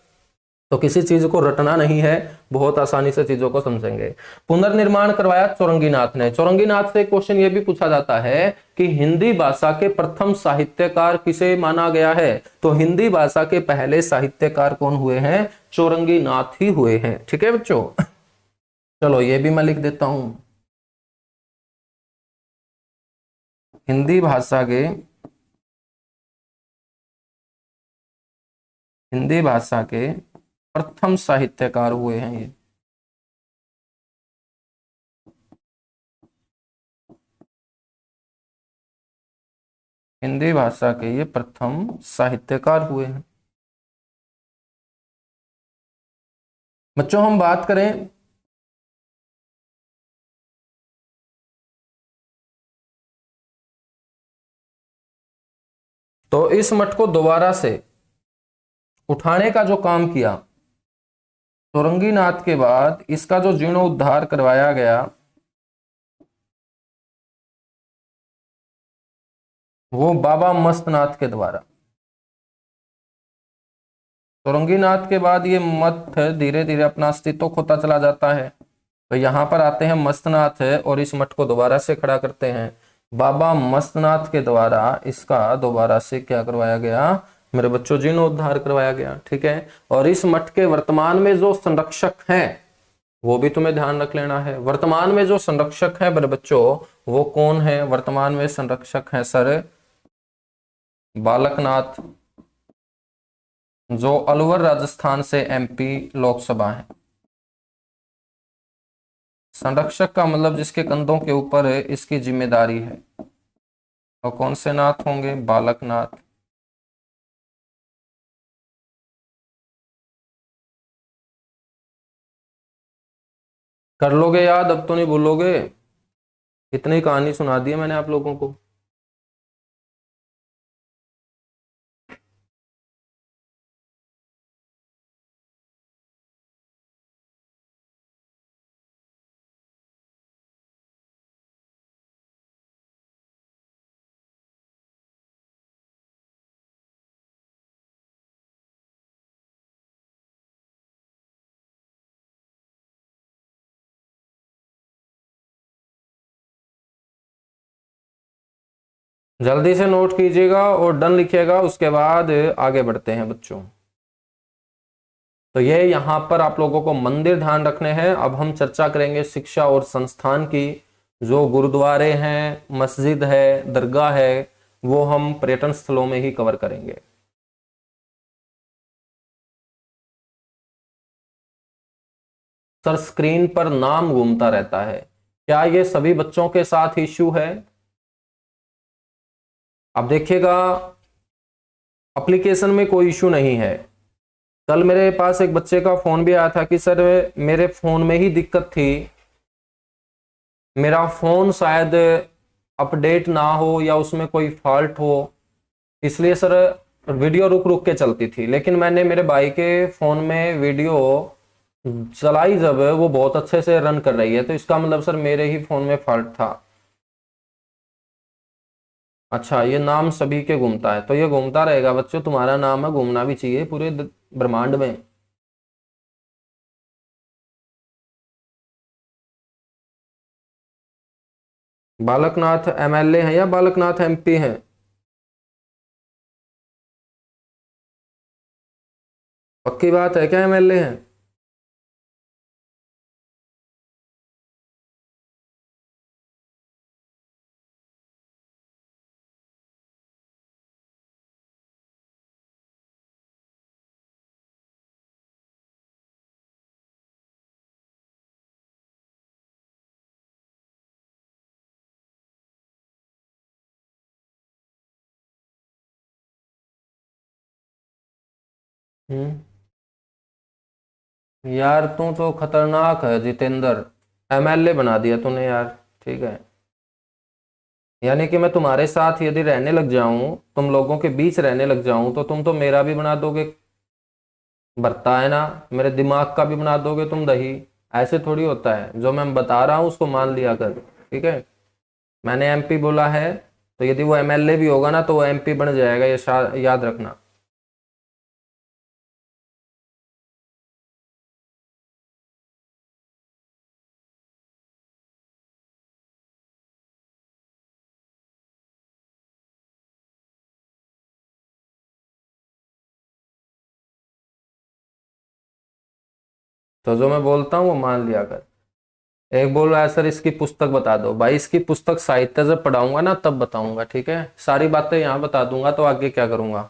तो किसी चीज को रटना नहीं है, बहुत आसानी से चीजों को समझेंगे। पुनर्निर्माण करवाया चौरंगीनाथ ने। चौरंगीनाथ से क्वेश्चन ये भी पूछा जाता है कि हिंदी भाषा के प्रथम साहित्यकार किसे माना गया है, तो हिंदी भाषा के पहले साहित्यकार कौन हुए हैं, चौरंगीनाथ ही हुए हैं। ठीक है बच्चों, चलो ये भी मैं लिख देता हूं। हिंदी भाषा के प्रथम साहित्यकार हुए हैं ये। हिंदी भाषा के ये प्रथम साहित्यकार हुए हैं। बच्चों हम बात करें तो इस मठ को दोबारा से उठाने का जो काम किया चौरंगीनाथ के बाद, इसका जो जीर्णोद्धार करवाया गया वो बाबा मस्तनाथ के द्वारा। चौरंगीनाथ के बाद ये मठ धीरे धीरे अपना अस्तित्व खोता चला जाता है। तो यहाँ पर आते हैं मस्तनाथ है और इस मठ को दोबारा से खड़ा करते हैं। बाबा मस्तनाथ के द्वारा इसका दोबारा से क्या करवाया गया मेरे बच्चों, जीर्णोद्धार करवाया गया। ठीक है, और इस मठ के वर्तमान में जो संरक्षक हैं वो भी तुम्हें ध्यान रख लेना है। वर्तमान में जो संरक्षक है मेरे बच्चों वो कौन है, वर्तमान में संरक्षक है सर बालकनाथ, जो अलवर राजस्थान से एमपी लोकसभा है। संरक्षक का मतलब जिसके कंधों के ऊपर इसकी जिम्मेदारी है। और कौन से नाथ होंगे, बालकनाथ। कर लोगे याद, अब तो नहीं भूलोगे, इतनी कहानी सुना दी है मैंने आप लोगों को। जल्दी से नोट कीजिएगा और डन लिखिएगा, उसके बाद आगे बढ़ते हैं बच्चों। तो ये यहाँ पर आप लोगों को मंदिर ध्यान रखने हैं। अब हम चर्चा करेंगे शिक्षा और संस्थान की। जो गुरुद्वारे हैं, मस्जिद है, दरगाह है, वो हम पर्यटन स्थलों में ही कवर करेंगे। सर स्क्रीन पर नाम घूमता रहता है, क्या ये सभी बच्चों के साथ इश्यू है? अब देखिएगा, एप्लीकेशन में कोई इश्यू नहीं है। कल मेरे पास एक बच्चे का फोन भी आया था कि सर मेरे फोन में ही दिक्कत थी, मेरा फोन शायद अपडेट ना हो या उसमें कोई फॉल्ट हो, इसलिए सर वीडियो रुक रुक के चलती थी, लेकिन मैंने मेरे भाई के फोन में वीडियो चलाई जब वो बहुत अच्छे से रन कर रही है, तो इसका मतलब सर मेरे ही फोन में फॉल्ट था। अच्छा, ये नाम सभी के घूमता है, तो ये घूमता रहेगा बच्चों, तुम्हारा नाम है, घूमना भी चाहिए पूरे ब्रह्मांड में। बालकनाथ एमएलए है या बालकनाथ एमपी है? पक्की बात है क्या एमएलए है? हम्म। यार तू तो खतरनाक है जितेंद्र, एमएलए बना दिया तूने यार। ठीक है, यानी कि मैं तुम्हारे साथ यदि रहने लग जाऊं, तुम लोगों के बीच रहने लग जाऊं, तो तुम तो मेरा भी बना दोगे भरता है ना, मेरे दिमाग का भी बना दोगे तुम दही। ऐसे थोड़ी होता है, जो मैं बता रहा हूं उसको मान लिया कर। ठीक है, मैंने एमपी बोला है, तो यदि वो एमएलए भी होगा ना तो वो एमपी बन जाएगा, ये याद रखना। तो जो मैं बोलता हूँ वो मान लिया कर। एक बोल रहा है सर इसकी पुस्तक बता दो, भाई इसकी पुस्तक साहित्य जब पढ़ाऊंगा ना तब बताऊंगा, ठीक है? सारी बातें यहाँ बता दूंगा तो आगे क्या करूंगा।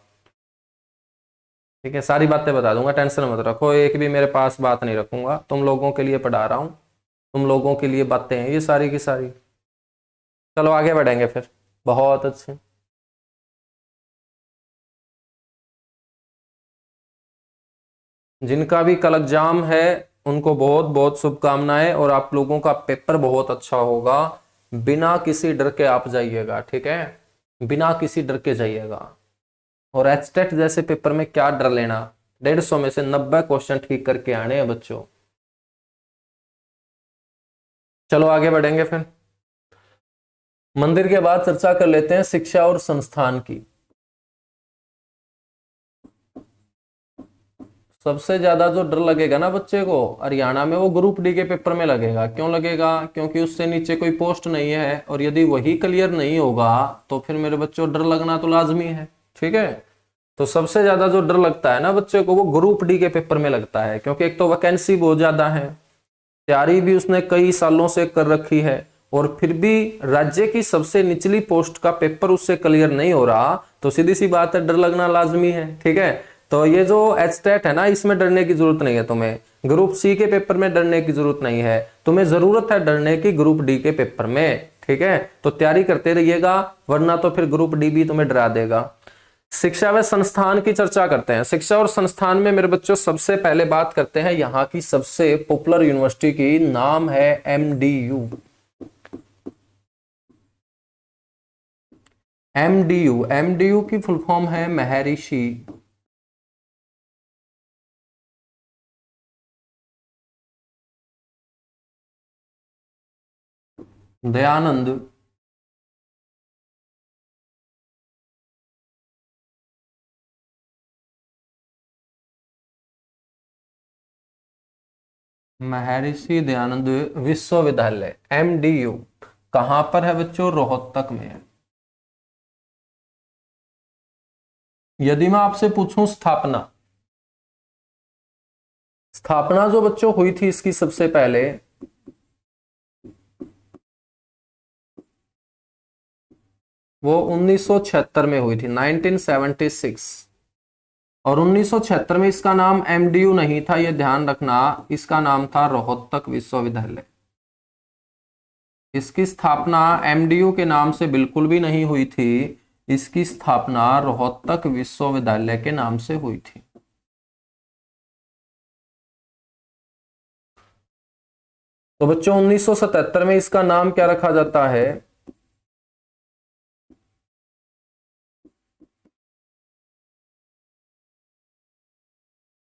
ठीक है, सारी बातें बता दूंगा, टेंशन मत रखो, एक भी मेरे पास बात नहीं रखूंगा, तुम लोगों के लिए पढ़ा रहा हूँ, तुम लोगों के लिए बातें हैं ये सारी की सारी। चलो आगे बढ़ेंगे फिर। बहुत अच्छे। जिनका भी कल एग्जाम है उनको बहुत बहुत शुभकामनाएं, और आप लोगों का पेपर बहुत अच्छा होगा। बिना किसी डर के आप जाइएगा, ठीक है? बिना किसी डर के जाइएगा। और एचटेट जैसे पेपर में क्या डर लेना, 150 में से 90 क्वेश्चन ठीक करके आने हैं बच्चों। चलो आगे बढ़ेंगे फिर। मंदिर के बाद चर्चा कर लेते हैं शिक्षा और संस्थान की। सबसे ज्यादा जो डर लगेगा ना बच्चे को हरियाणा में, वो ग्रुप डी के पेपर में लगेगा। क्यों लगेगा? क्योंकि उससे नीचे कोई पोस्ट नहीं है, और यदि वही क्लियर नहीं होगा तो फिर मेरे बच्चों डर लगना तो लाजमी है। ठीक है, तो सबसे ज्यादा जो डर लगता है ना बच्चे को वो ग्रुप डी के पेपर में लगता है, क्योंकि एक तो वैकेंसी बहुत ज्यादा है, तैयारी भी उसने कई सालों से कर रखी है, और फिर भी राज्य की सबसे निचली पोस्ट का पेपर उससे क्लियर नहीं हो रहा, तो सीधी सी बात है डर लगना लाजमी है। ठीक है, तो ये जो एचटेट है ना, इसमें डरने की जरूरत नहीं है तुम्हें, ग्रुप सी के पेपर में डरने की जरूरत नहीं है, तुम्हें जरूरत है डरने की ग्रुप डी के पेपर में। ठीक है, तो तैयारी करते रहिएगा, वरना तो फिर ग्रुप डी भी तुम्हें डरा देगा। शिक्षा व संस्थान की चर्चा करते हैं। शिक्षा और संस्थान में मेरे बच्चों सबसे पहले बात करते हैं यहाँ की सबसे पॉपुलर यूनिवर्सिटी की, नाम है एमडीयू। एमडीयू, एमडीयू की फुल फॉर्म है महर्षि दयानंद महर्षि दयानंद विश्वविद्यालय, एमडीयू। कहां पर है बच्चों? रोहतक में है। यदि मैं आपसे पूछूं स्थापना, स्थापना जो बच्चों हुई थी इसकी सबसे पहले, वो 1976 में हुई थी, 1976। और 1976 में इसका नाम एमडीयू नहीं था, यह ध्यान रखना, इसका नाम था रोहतक विश्वविद्यालय। इसकी स्थापना एमडीयू के नाम से बिल्कुल भी नहीं हुई थी, इसकी स्थापना रोहतक विश्वविद्यालय के नाम से हुई थी। तो बच्चों 1977 में इसका नाम क्या रखा जाता है?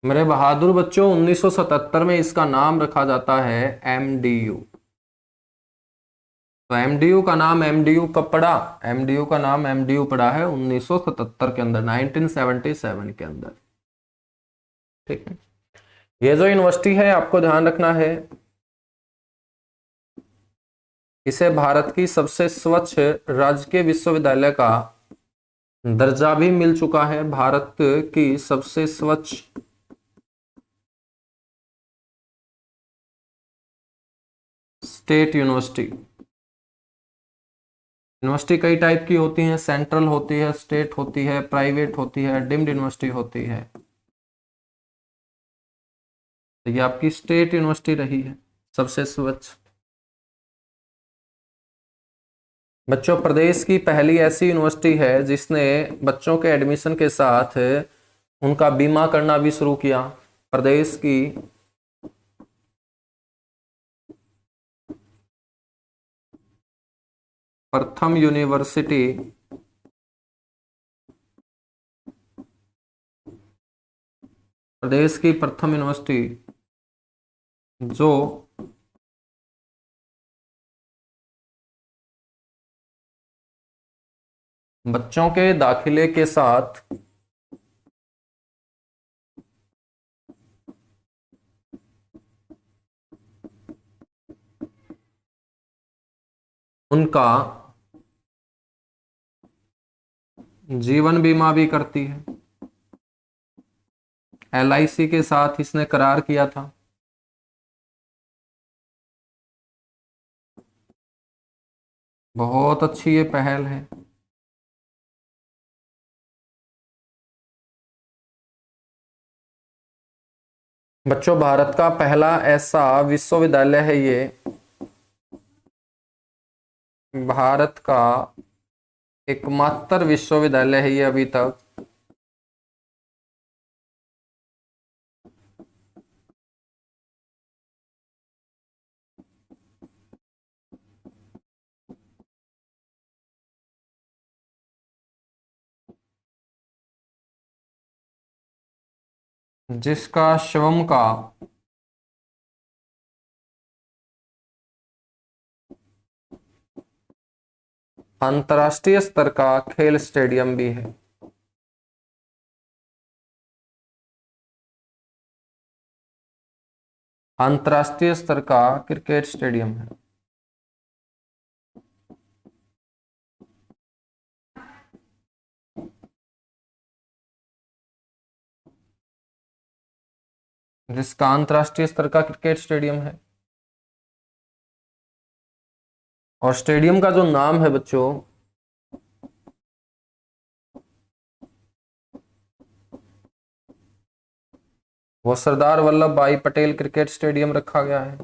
मेरे बहादुर बच्चों 1977 में इसका नाम रखा जाता है एमडीयू। तो एमडीयू का नाम एमडीयू कब पड़ा? एमडीयू का नाम एमडीयू पड़ा है 1977 के अंदर, 1977 के अंदर। ठीक है, ये जो यूनिवर्सिटी है आपको ध्यान रखना है, इसे भारत की सबसे स्वच्छ राजकीय विश्वविद्यालय का दर्जा भी मिल चुका है। भारत की सबसे स्वच्छ स्टेट यूनिवर्सिटी। यूनिवर्सिटी कई टाइप की होती हैं, सेंट्रल होती है, स्टेट होती है, प्राइवेट होती है, डीम्ड यूनिवर्सिटी होती है। तो ये आपकी स्टेट यूनिवर्सिटी रही है सबसे स्वच्छ। बच्चों प्रदेश की पहली ऐसी यूनिवर्सिटी है जिसने बच्चों के एडमिशन के साथ उनका बीमा करना भी शुरू किया। प्रदेश की प्रथम यूनिवर्सिटी प्रदेश की प्रथम यूनिवर्सिटी जो बच्चों के दाखिले के साथ उनका जीवन बीमा भी करती है। एलआईसी के साथ इसने करार किया था। बहुत अच्छी ये पहल है। बच्चों भारत का पहला ऐसा विश्वविद्यालय है ये, भारत का एकमात्र विश्वविद्यालय है ये अभी तक जिसका स्वयं का अंतर्राष्ट्रीय स्तर का खेल स्टेडियम भी है। अंतर्राष्ट्रीय स्तर का क्रिकेट स्टेडियम है। जिसका अंतर्राष्ट्रीय स्तर का क्रिकेट स्टेडियम है। और स्टेडियम का जो नाम है बच्चों, वो सरदार वल्लभ भाई पटेल क्रिकेट स्टेडियम रखा गया है।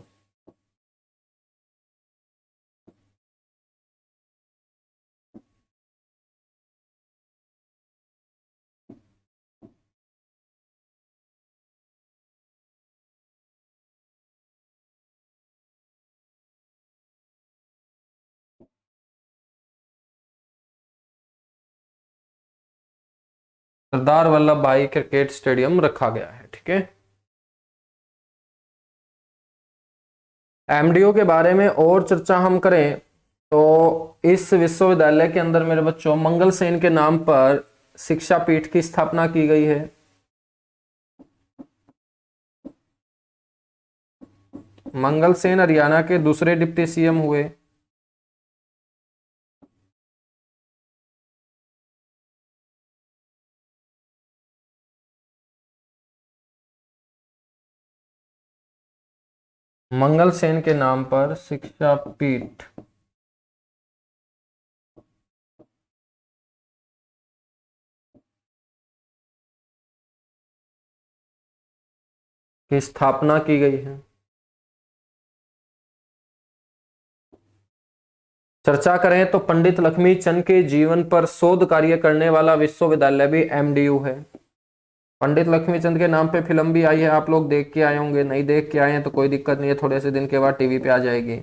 सरदार वल्लभ भाई क्रिकेट स्टेडियम रखा गया है। ठीक है, एमडीयू के बारे में और चर्चा हम करें तो इस विश्वविद्यालय के अंदर मेरे बच्चों मंगल सेन के नाम पर शिक्षा पीठ की स्थापना की गई है। मंगल सेन हरियाणा के दूसरे डिप्टी सीएम हुए। मंगल सेन के नाम पर शिक्षा पीठ की स्थापना की गई है। चर्चा करें तो पंडित लक्ष्मीचंद के जीवन पर शोध कार्य करने वाला विश्वविद्यालय भी एमडीयू है। पंडित लक्ष्मीचंद के नाम पे फिल्म भी आई है, आप लोग देख के आए होंगे। नहीं देख के आए हैं तो कोई दिक्कत नहीं है, थोड़े से दिन के बाद टीवी पे आ जाएगी।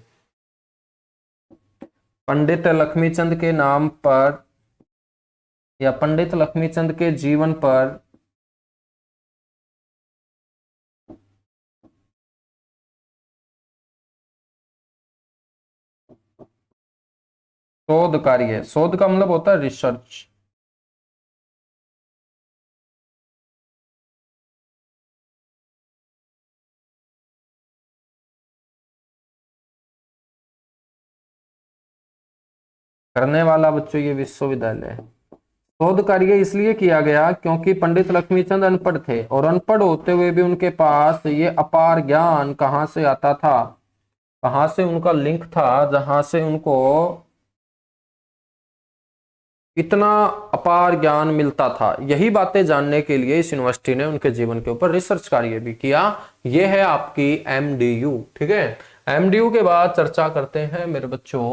पंडित लक्ष्मीचंद के नाम पर या पंडित लक्ष्मीचंद के जीवन पर शोध कार्य, शोध का मतलब होता है रिसर्च। करने वाला बच्चों ये विश्वविद्यालय है। शोध कार्य इसलिए किया गया क्योंकि पंडित लक्ष्मीचंद अनपढ़ थे, और अनपढ़ होते हुए भी उनके पास ये अपार ज्ञान कहाँ से आता था, कहाँ से उनका लिंक था, जहां से उनको इतना अपार ज्ञान मिलता था। यही बातें जानने के लिए इस यूनिवर्सिटी ने उनके जीवन के ऊपर रिसर्च कार्य भी किया। यह है आपकी एमडीयू। ठीक है, एमडीयू के बाद चर्चा करते हैं मेरे बच्चों,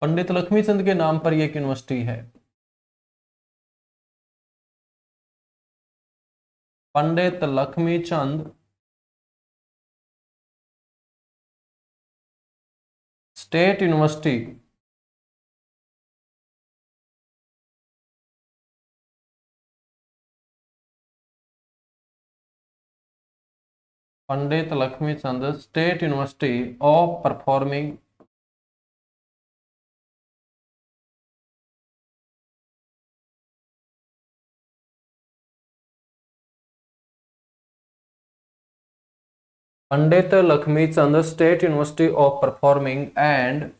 पंडित लक्ष्मीचंद के नाम पर यह यूनिवर्सिटी है। Pandit Lakshmichand state university, Pandit Lakshmichand state university of performing Pandit Lakshmichand state university of performing and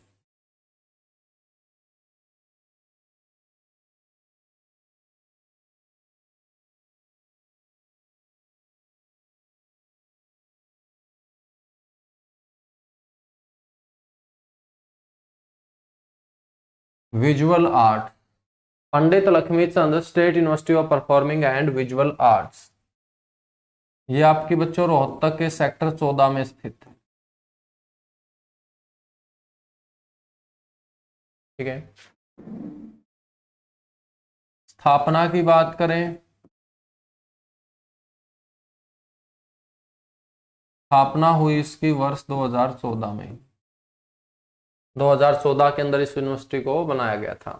visual art, Pandit Lakshmichand state university of performing and visual arts, ये आपकी बच्चों रोहतक के सेक्टर 14 में स्थित है। ठीक है, स्थापना की बात करें, स्थापना हुई इसकी वर्ष 2014 में। 2014 के अंदर इस यूनिवर्सिटी को बनाया गया था।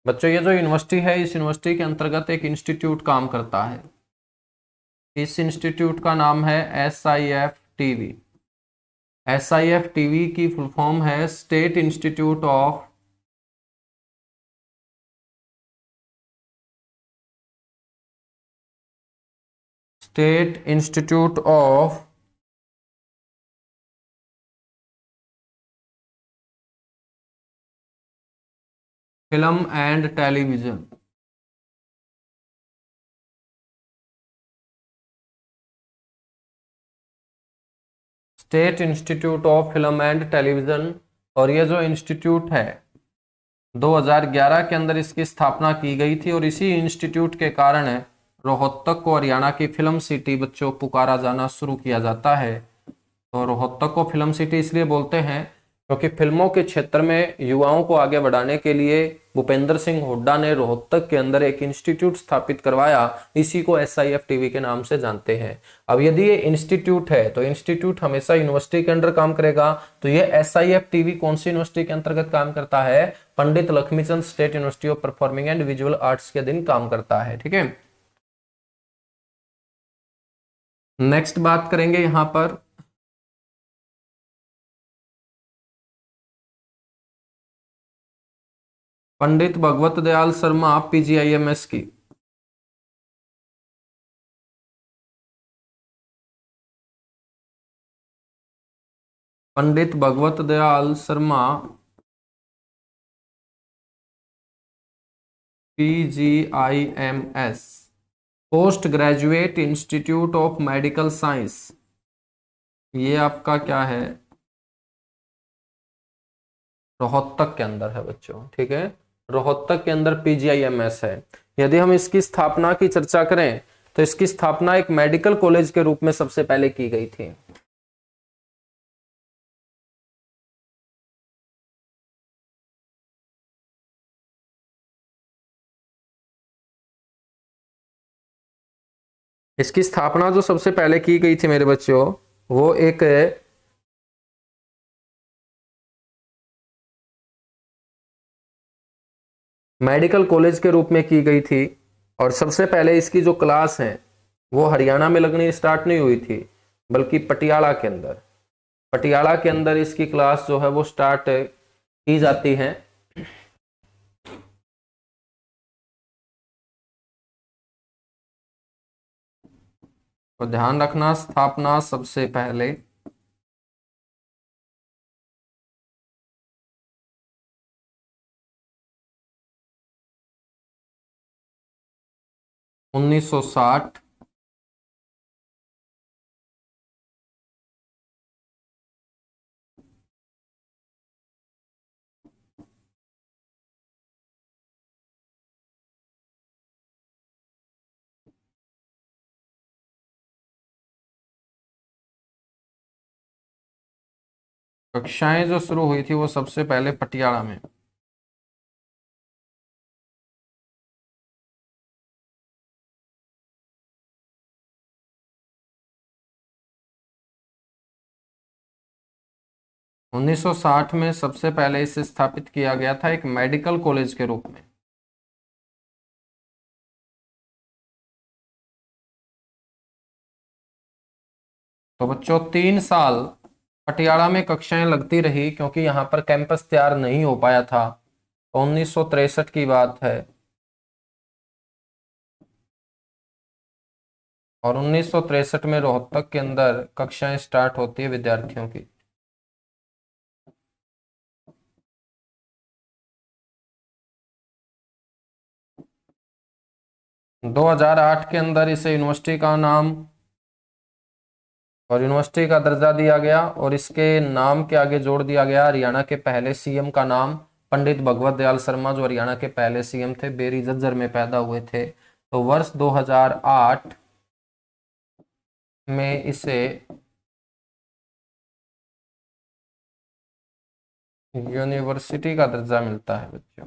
बच्चों ये जो यूनिवर्सिटी है, इस यूनिवर्सिटी के अंतर्गत एक इंस्टीट्यूट काम करता है। इस इंस्टीट्यूट का नाम है SIFTV। SIFTV की फुल फॉर्म है state institute of film and television. State institute of film and television. और ये जो इंस्टीट्यूट है 2011 के अंदर इसकी स्थापना की गई थी, और इसी इंस्टीट्यूट के कारण रोहतक को हरियाणा की फिल्म सिटी बच्चों पुकारा जाना शुरू किया जाता है। तो रोहतक को फिल्म सिटी इसलिए बोलते हैं क्योंकि फिल्मों के क्षेत्र में युवाओं को आगे बढ़ाने के लिए भूपेंद्र सिंह हुड्डा ने रोहतक के अंदर एक इंस्टीट्यूट स्थापित करवाया। इसी को SIFTV के नाम से जानते हैं। अब यदि ये इंस्टीट्यूट है तो इंस्टीट्यूट हमेशा यूनिवर्सिटी के अंदर काम करेगा। तो ये SIFTV कौन सी यूनिवर्सिटी के अंतर्गत काम करता है? Pandit Lakshmichand state university of performing and visual arts के अधीन काम करता है। ठीक है, नेक्स्ट बात करेंगे यहां पर पंडित भगवत दयाल शर्मा PGIMS की। Pandit Bhagwat Dayal Sharma PGIMS post graduate institute of medical science. ये आपका क्या है? रोहतक के अंदर है बच्चों। ठीक है, रोहतक के अंदर PGIMS है। यदि हम इसकी स्थापना की चर्चा करें तो इसकी स्थापना एक मेडिकल कॉलेज के रूप में सबसे पहले की गई थी। इसकी स्थापना जो सबसे पहले की गई थी मेरे बच्चों, वो एक मेडिकल कॉलेज के रूप में की गई थी। और सबसे पहले इसकी जो क्लास है वो हरियाणा में लगनी स्टार्ट नहीं हुई थी, बल्कि पटियाला के अंदर इसकी क्लास जो है वो स्टार्ट की जाती है। तो ध्यान रखना, स्थापना सबसे पहले 1960 कक्षाएं जो शुरू हुई थी वो सबसे पहले पटियाला में। उन्नीस सौ साठ में सबसे पहले इसे स्थापित किया गया था एक मेडिकल कॉलेज के रूप में। तो बच्चों 3 साल पटियाला में कक्षाएं लगती रही क्योंककि यहाँ पर कैंपस तैयार नहीं हो पाया था। 1963 की बात है। और 1963 में रोहतक के अंदर कक्षाएं स्टार्ट होती है विद्यार्थियों की। दो 2008 के अंदर इसे यूनिवर्सिटी का नाम और यूनिवर्सिटी का दर्जा दिया गया और इसके नाम के आगे जोड़ दिया गया हरियाणा के पहले सीएम का नाम, पंडित भगवत दयाल शर्मा, जो हरियाणा के पहले सीएम थे, बेरी झज्जर में पैदा हुए थे। तो वर्ष 2008 में इसे यूनिवर्सिटी का दर्जा मिलता है बच्चों।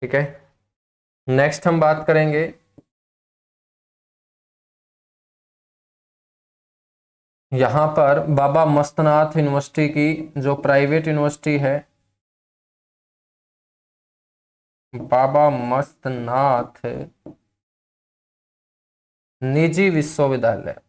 ठीक है, नेक्स्ट हम बात करेंगे यहाँ पर बाबा मस्तनाथ यूनिवर्सिटी की, जो प्राइवेट यूनिवर्सिटी है, बाबा मस्तनाथ निजी विश्वविद्यालय।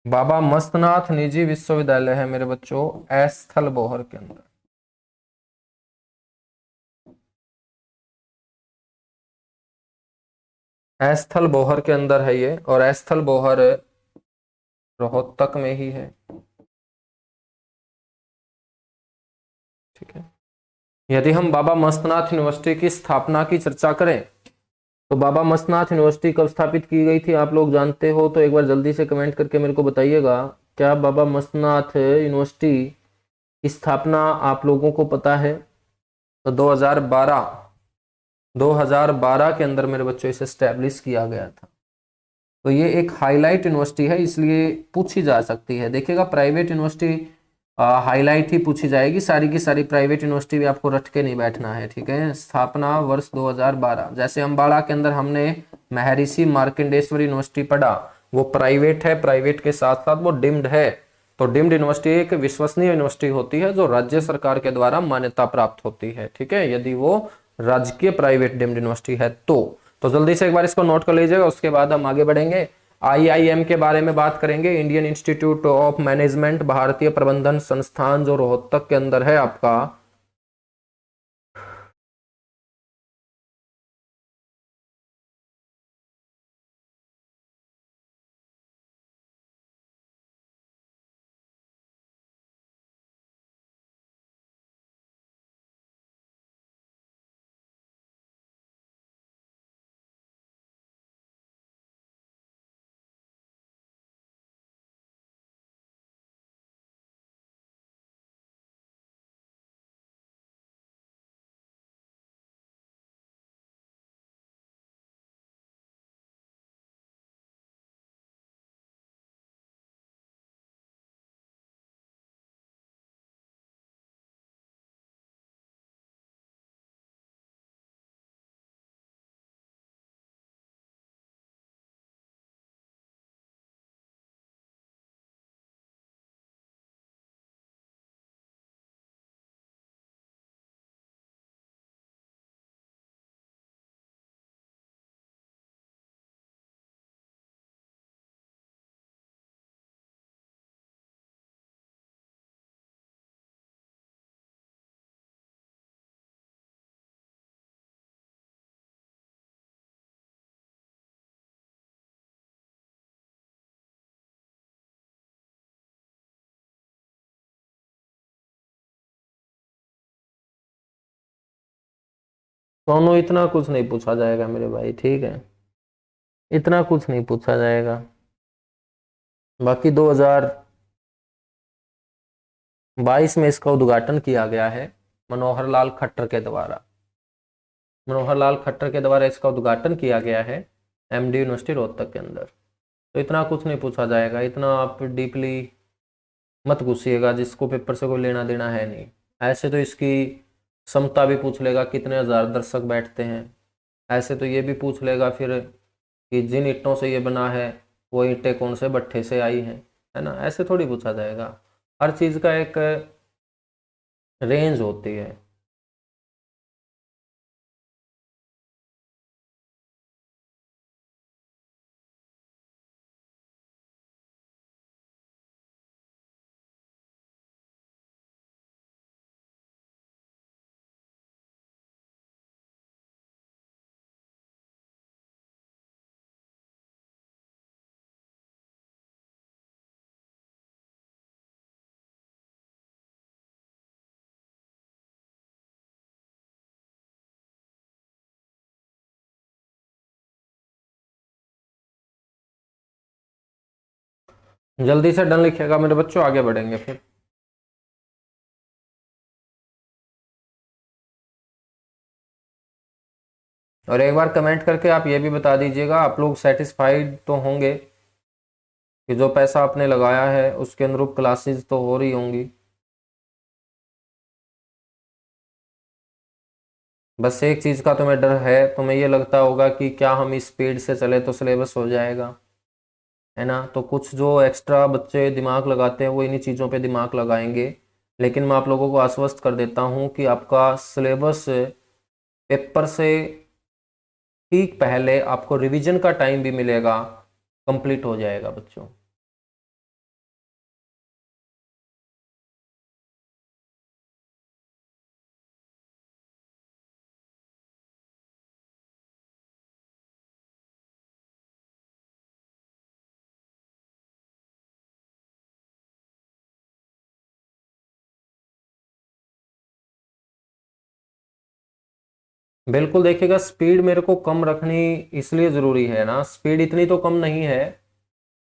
बाबा मस्तनाथ निजी विश्वविद्यालय है मेरे बच्चों एस्थल बोहर के अंदर। एस्थल बोहर के अंदर है ये, और एस्थल बोहर रोहतक में ही है। ठीक है, यदि हम बाबा मस्तनाथ यूनिवर्सिटी की स्थापना की चर्चा करें तो बाबा मस्तनाथ यूनिवर्सिटी कब स्थापित की गई थी, आप लोग जानते हो तो एक बार जल्दी से कमेंट करके मेरे को बताइएगा। क्या बाबा मस्तनाथ यूनिवर्सिटी की स्थापना आप लोगों को पता है? तो 2012 के अंदर मेरे बच्चों इसे स्टैब्लिश किया गया था। तो ये एक हाईलाइट यूनिवर्सिटी है, इसलिए पूछी जा सकती है। देखिएगा, प्राइवेट यूनिवर्सिटी हाईलाइट ही पूछी जाएगी, सारी की सारी प्राइवेट यूनिवर्सिटी भी आपको रट के नहीं बैठना है। ठीक है, स्थापना वर्ष 2012। जैसे अम्बाड़ा के अंदर हमने महर्षि मार्कंडेश्वर यूनिवर्सिटी पढ़ा, वो प्राइवेट है, प्राइवेट के साथ साथ वो डिम्ड है। तो डिम्ड यूनिवर्सिटी एक विश्वसनीय यूनिवर्सिटी होती है जो राज्य सरकार के द्वारा मान्यता प्राप्त होती है। ठीक है, यदि वो राजकीय प्राइवेट डिम्ड यूनिवर्सिटी है तो जल्दी से एक बार इसको नोट कर लीजिएगा, उसके बाद हम आगे बढ़ेंगे। आईआईएम के बारे में बात करेंगे, इंडियन इंस्टीट्यूट ऑफ मैनेजमेंट, भारतीय प्रबंधन संस्थान, जो रोहतक के अंदर है आपका। सोनू इतना कुछ नहीं पूछा जाएगा मेरे भाई, ठीक है, इतना कुछ नहीं पूछा जाएगा। बाकी 2022 में इसका उद्घाटन किया गया है मनोहर लाल खट्टर के द्वारा। मनोहर लाल खट्टर के द्वारा इसका उद्घाटन किया गया है एमडी यूनिवर्सिटी रोहतक के अंदर। तो इतना कुछ नहीं पूछा जाएगा, इतना आप डीपली मत घुसिएगा, जिसको पेपर से कोई लेना देना है नहीं। ऐसे तो इसकी क्षमता भी पूछ लेगा, कितने हजार दर्शक बैठते हैं। ऐसे तो ये भी पूछ लेगा फिर कि जिन ईंटों से ये बना है वो ईंटें कौन से भट्ठे से आई हैं, है ना। ऐसे थोड़ी पूछा जाएगा, हर चीज़ का एक रेंज होती है। जल्दी से डन लिखिएगा मेरे बच्चों, आगे बढ़ेंगे फिर। और एक बार कमेंट करके आप ये भी बता दीजिएगा, आप लोग सेटिस्फाइड तो होंगे कि जो पैसा आपने लगाया है उसके अनुरूप क्लासेस तो हो रही होंगी। बस एक चीज़ का तुम्हें डर है, तुम्हें ये लगता होगा कि क्या हम इस स्पीड से चले तो सिलेबस हो जाएगा, है ना। तो कुछ जो एक्स्ट्रा बच्चे दिमाग लगाते हैं वो इन्हीं चीज़ों पे दिमाग लगाएंगे। लेकिन मैं आप लोगों को आश्वस्त कर देता हूँ कि आपका सिलेबस पेपर से ठीक पहले आपको रिवीजन का टाइम भी मिलेगा, कंप्लीट हो जाएगा बच्चों। बिल्कुल देखिएगा, स्पीड मेरे को कम रखनी इसलिए ज़रूरी है ना, स्पीड इतनी तो कम नहीं है।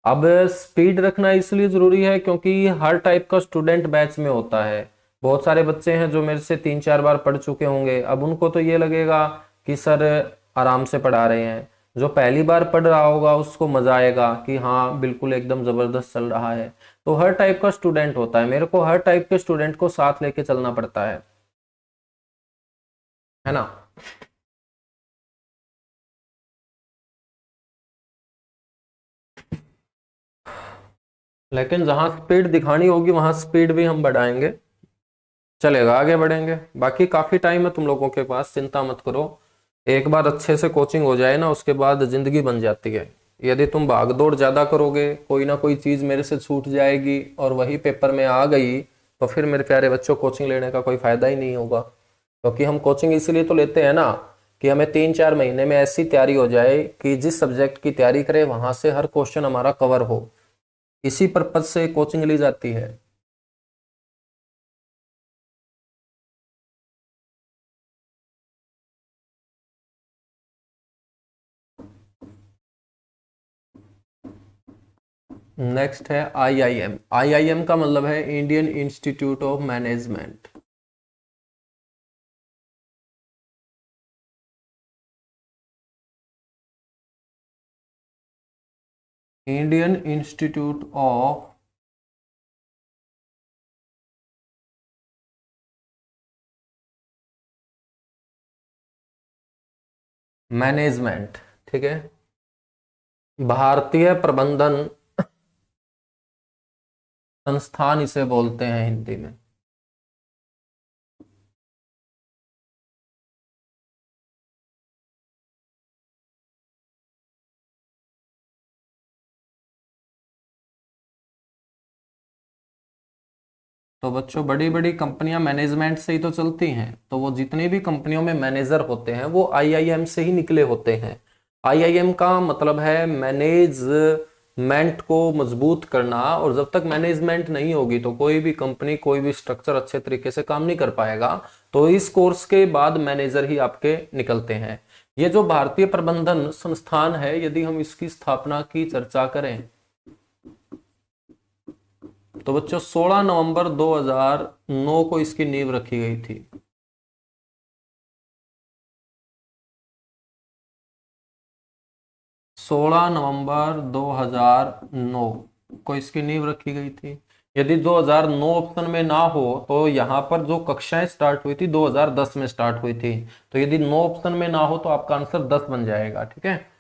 अब स्पीड रखना इसलिए ज़रूरी है क्योंकि हर टाइप का स्टूडेंट बैच में होता है। बहुत सारे बच्चे हैं जो मेरे से 3-4 बार पढ़ चुके होंगे, अब उनको तो ये लगेगा कि सर आराम से पढ़ा रहे हैं। जो पहली बार पढ़ रहा होगा उसको मज़ा आएगा कि हाँ बिल्कुल एकदम ज़बरदस्त चल रहा है। तो हर टाइप का स्टूडेंट होता है, मेरे को हर टाइप के स्टूडेंट को साथ लेके चलना पड़ता है ना। लेकिन जहां स्पीड दिखानी होगी वहां स्पीड भी हम बढ़ाएंगे, चलेगा, आगे बढ़ेंगे। बाकी काफी टाइम है तुम लोगों के पास, चिंता मत करो। एक बार अच्छे से कोचिंग हो जाए ना उसके बाद जिंदगी बन जाती है। यदि तुम भाग दौड़ ज्यादा करोगे, कोई ना कोई चीज मेरे से छूट जाएगी और वही पेपर में आ गई, तो फिर मेरे प्यारे बच्चों कोचिंग लेने का कोई फायदा ही नहीं होगा। क्योंकि हम कोचिंग इसलिए तो लेते हैं ना कि हमें 3-4 महीने में ऐसी तैयारी हो जाए कि जिस सब्जेक्ट की तैयारी करें वहां से हर क्वेश्चन हमारा कवर हो। इसी पर्पज से कोचिंग ली जाती है। नेक्स्ट है आईआईएम। आईआईएम का मतलब है Indian institute of management. Indian institute of management, ठीक है। भारतीय प्रबंधन संस्थान इसे बोलते हैं हिंदी में। तो बच्चों बड़ी बड़ी कंपनियां मैनेजमेंट से ही तो चलती हैं, तो वो जितनी भी कंपनियों में मैनेजर होते हैं वो आईआईएम से ही निकले होते हैं। आईआईएम का मतलब है मैनेज मैनेजमेंट को मजबूत करना, और जब तक मैनेजमेंट नहीं होगी तो कोई भी कंपनी, कोई भी स्ट्रक्चर अच्छे तरीके से काम नहीं कर पाएगा। तो इस कोर्स के बाद मैनेजर ही आपके निकलते हैं। ये जो भारतीय प्रबंधन संस्थान है, यदि हम इसकी स्थापना की चर्चा करें तो बच्चों 16 नवंबर 2009 को इसकी नींव रखी गई थी। 16 नवंबर 2009 को इसकी नींव रखी गई थी। यदि 2009 ऑप्शन में ना हो तो यहां पर जो कक्षाएं स्टार्ट हुई थी 2010 में स्टार्ट हुई थी, तो यदि 9 ऑप्शन में ना हो तो आपका आंसर 10 बन जाएगा। ठीक है।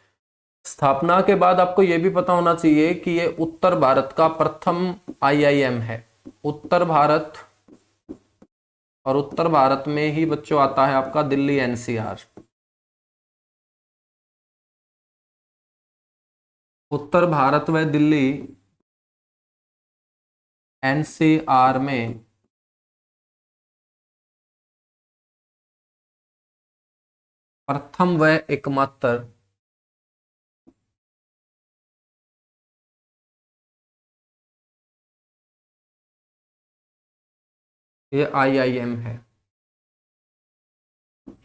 स्थापना के बाद आपको यह भी पता होना चाहिए कि ये उत्तर भारत का प्रथम आईआईएम है। उत्तर भारत, और उत्तर भारत में ही बच्चों आता है आपका दिल्ली एनसीआर। उत्तर भारत व दिल्ली एनसीआर में प्रथम व एकमात्र ये आईआईएम है।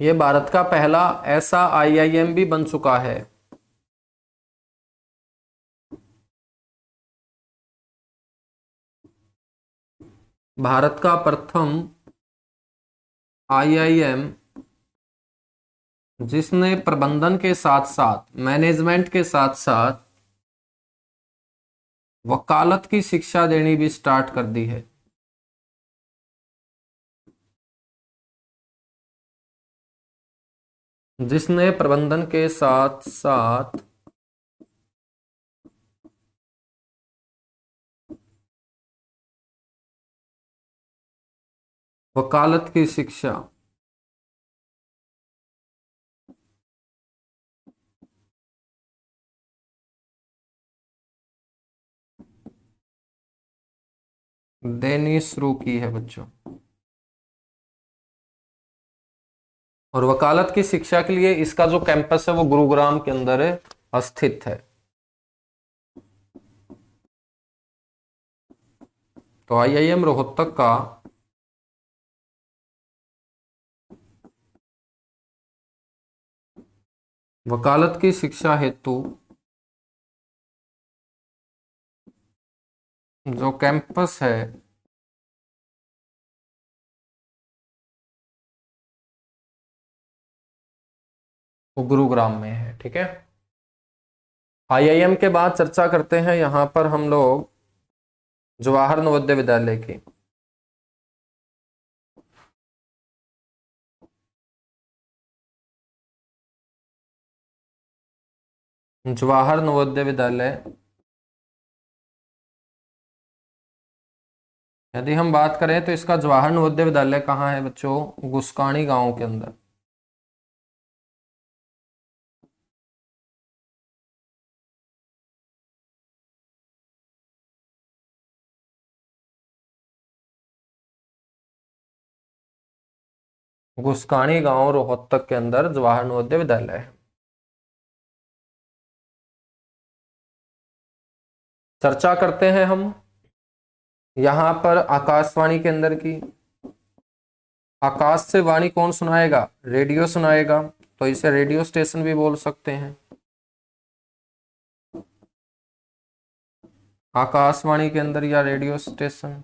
ये भारत का पहला ऐसा आईआईएम भी बन चुका है। भारत का प्रथम आईआईएम जिसने प्रबंधन के साथ साथ, मैनेजमेंट के साथ साथ वकालत की शिक्षा देनी भी स्टार्ट कर दी है। जिसने प्रबंधन के साथ साथ वकालत की शिक्षा देनी शुरू की है बच्चों। और वकालत की शिक्षा के लिए इसका जो कैंपस है वो गुरुग्राम के अंदर स्थित है। तो आईआईएम रोहतक का वकालत की शिक्षा हेतु जो कैंपस है वो गुरुग्राम में है। ठीक है। आईआईएम के बाद चर्चा करते हैं यहां पर हम लोग जवाहर नवोदय विद्यालय की। जवाहर नवोदय विद्यालय, यदि हम बात करें तो इसका जवाहर नवोदय विद्यालय कहाँ है बच्चों? गुस्काणी गांव के अंदर। गुस्काणी गांव रोहतक के अंदर जवाहर नवोदय विद्यालय है। चर्चा करते हैं हम यहां पर आकाशवाणी के अंदर की। आकाश से वाणी कौन सुनाएगा? रेडियो सुनाएगा, तो इसे रेडियो स्टेशन भी बोल सकते हैं। आकाशवाणी के अंदर या रेडियो स्टेशन।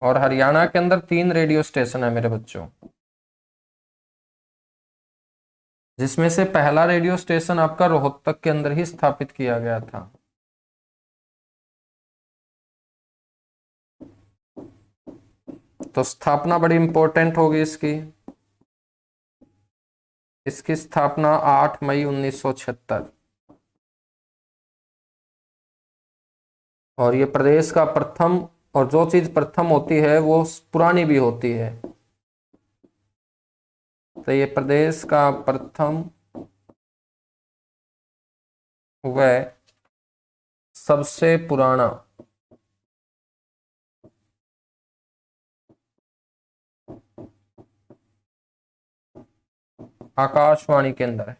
और हरियाणा के अंदर 3 रेडियो स्टेशन है मेरे बच्चों, जिसमें से पहला रेडियो स्टेशन आपका रोहतक के अंदर ही स्थापित किया गया था। तो स्थापना बड़ी इंपॉर्टेंट होगी इसकी। इसकी स्थापना 8 मई 1976। और ये प्रदेश का प्रथम, और जो चीज प्रथम होती है वो पुरानी भी होती है, तो ये प्रदेश का प्रथम व सबसे पुराना आकाशवाणी केंद्र है।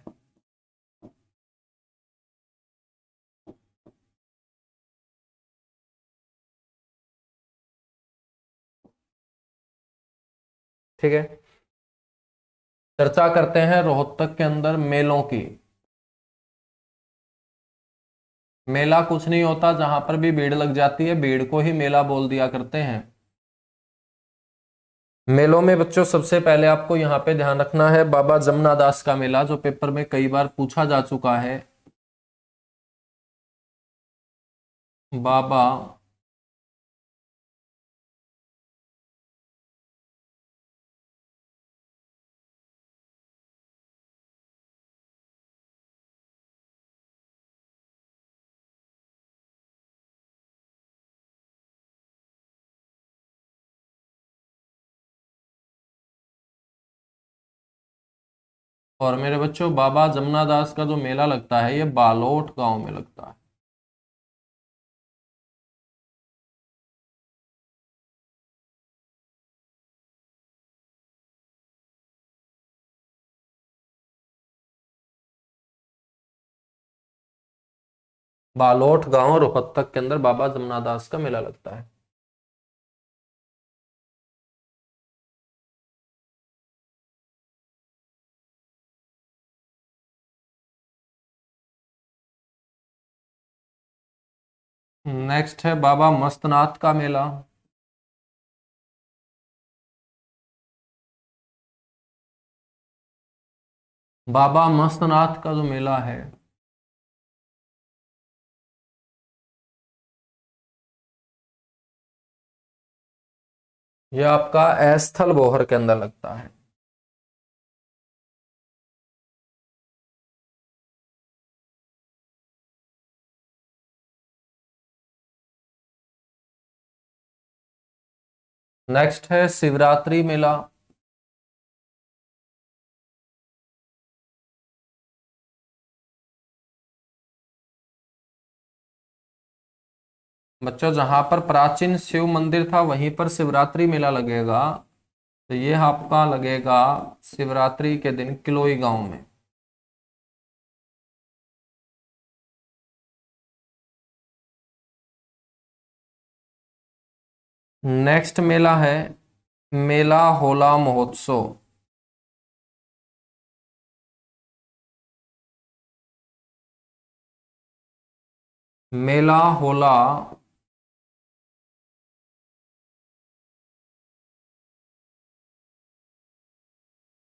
ठीक है। चर्चा करते हैं रोहतक के अंदर मेलों की। मेला कुछ नहीं होता, जहां पर भी भीड़ लग जाती है भीड़ को ही मेला बोल दिया करते हैं। मेलों में बच्चों सबसे पहले आपको यहां पे ध्यान रखना है बाबा जमुना दास का मेला, जो पेपर में कई बार पूछा जा चुका है। बाबा और मेरे बच्चों बाबा जमुना दास का जो मेला लगता है ये बालोट गांव में लगता है। बालोट गांव रोहतक के अंदर बाबा जमुना दास का मेला लगता है। नेक्स्ट है बाबा मस्तनाथ का मेला। बाबा मस्तनाथ का जो मेला है यह आपका स्थल बोहर के अंदर लगता है। नेक्स्ट है शिवरात्रि मेला। बच्चों जहां पर प्राचीन शिव मंदिर था वहीं पर शिवरात्रि मेला लगेगा, तो ये आपका लगेगा शिवरात्रि के दिन किलोई गांव में। नेक्स्ट मेला है मेला होला महोत्सव। मेला होला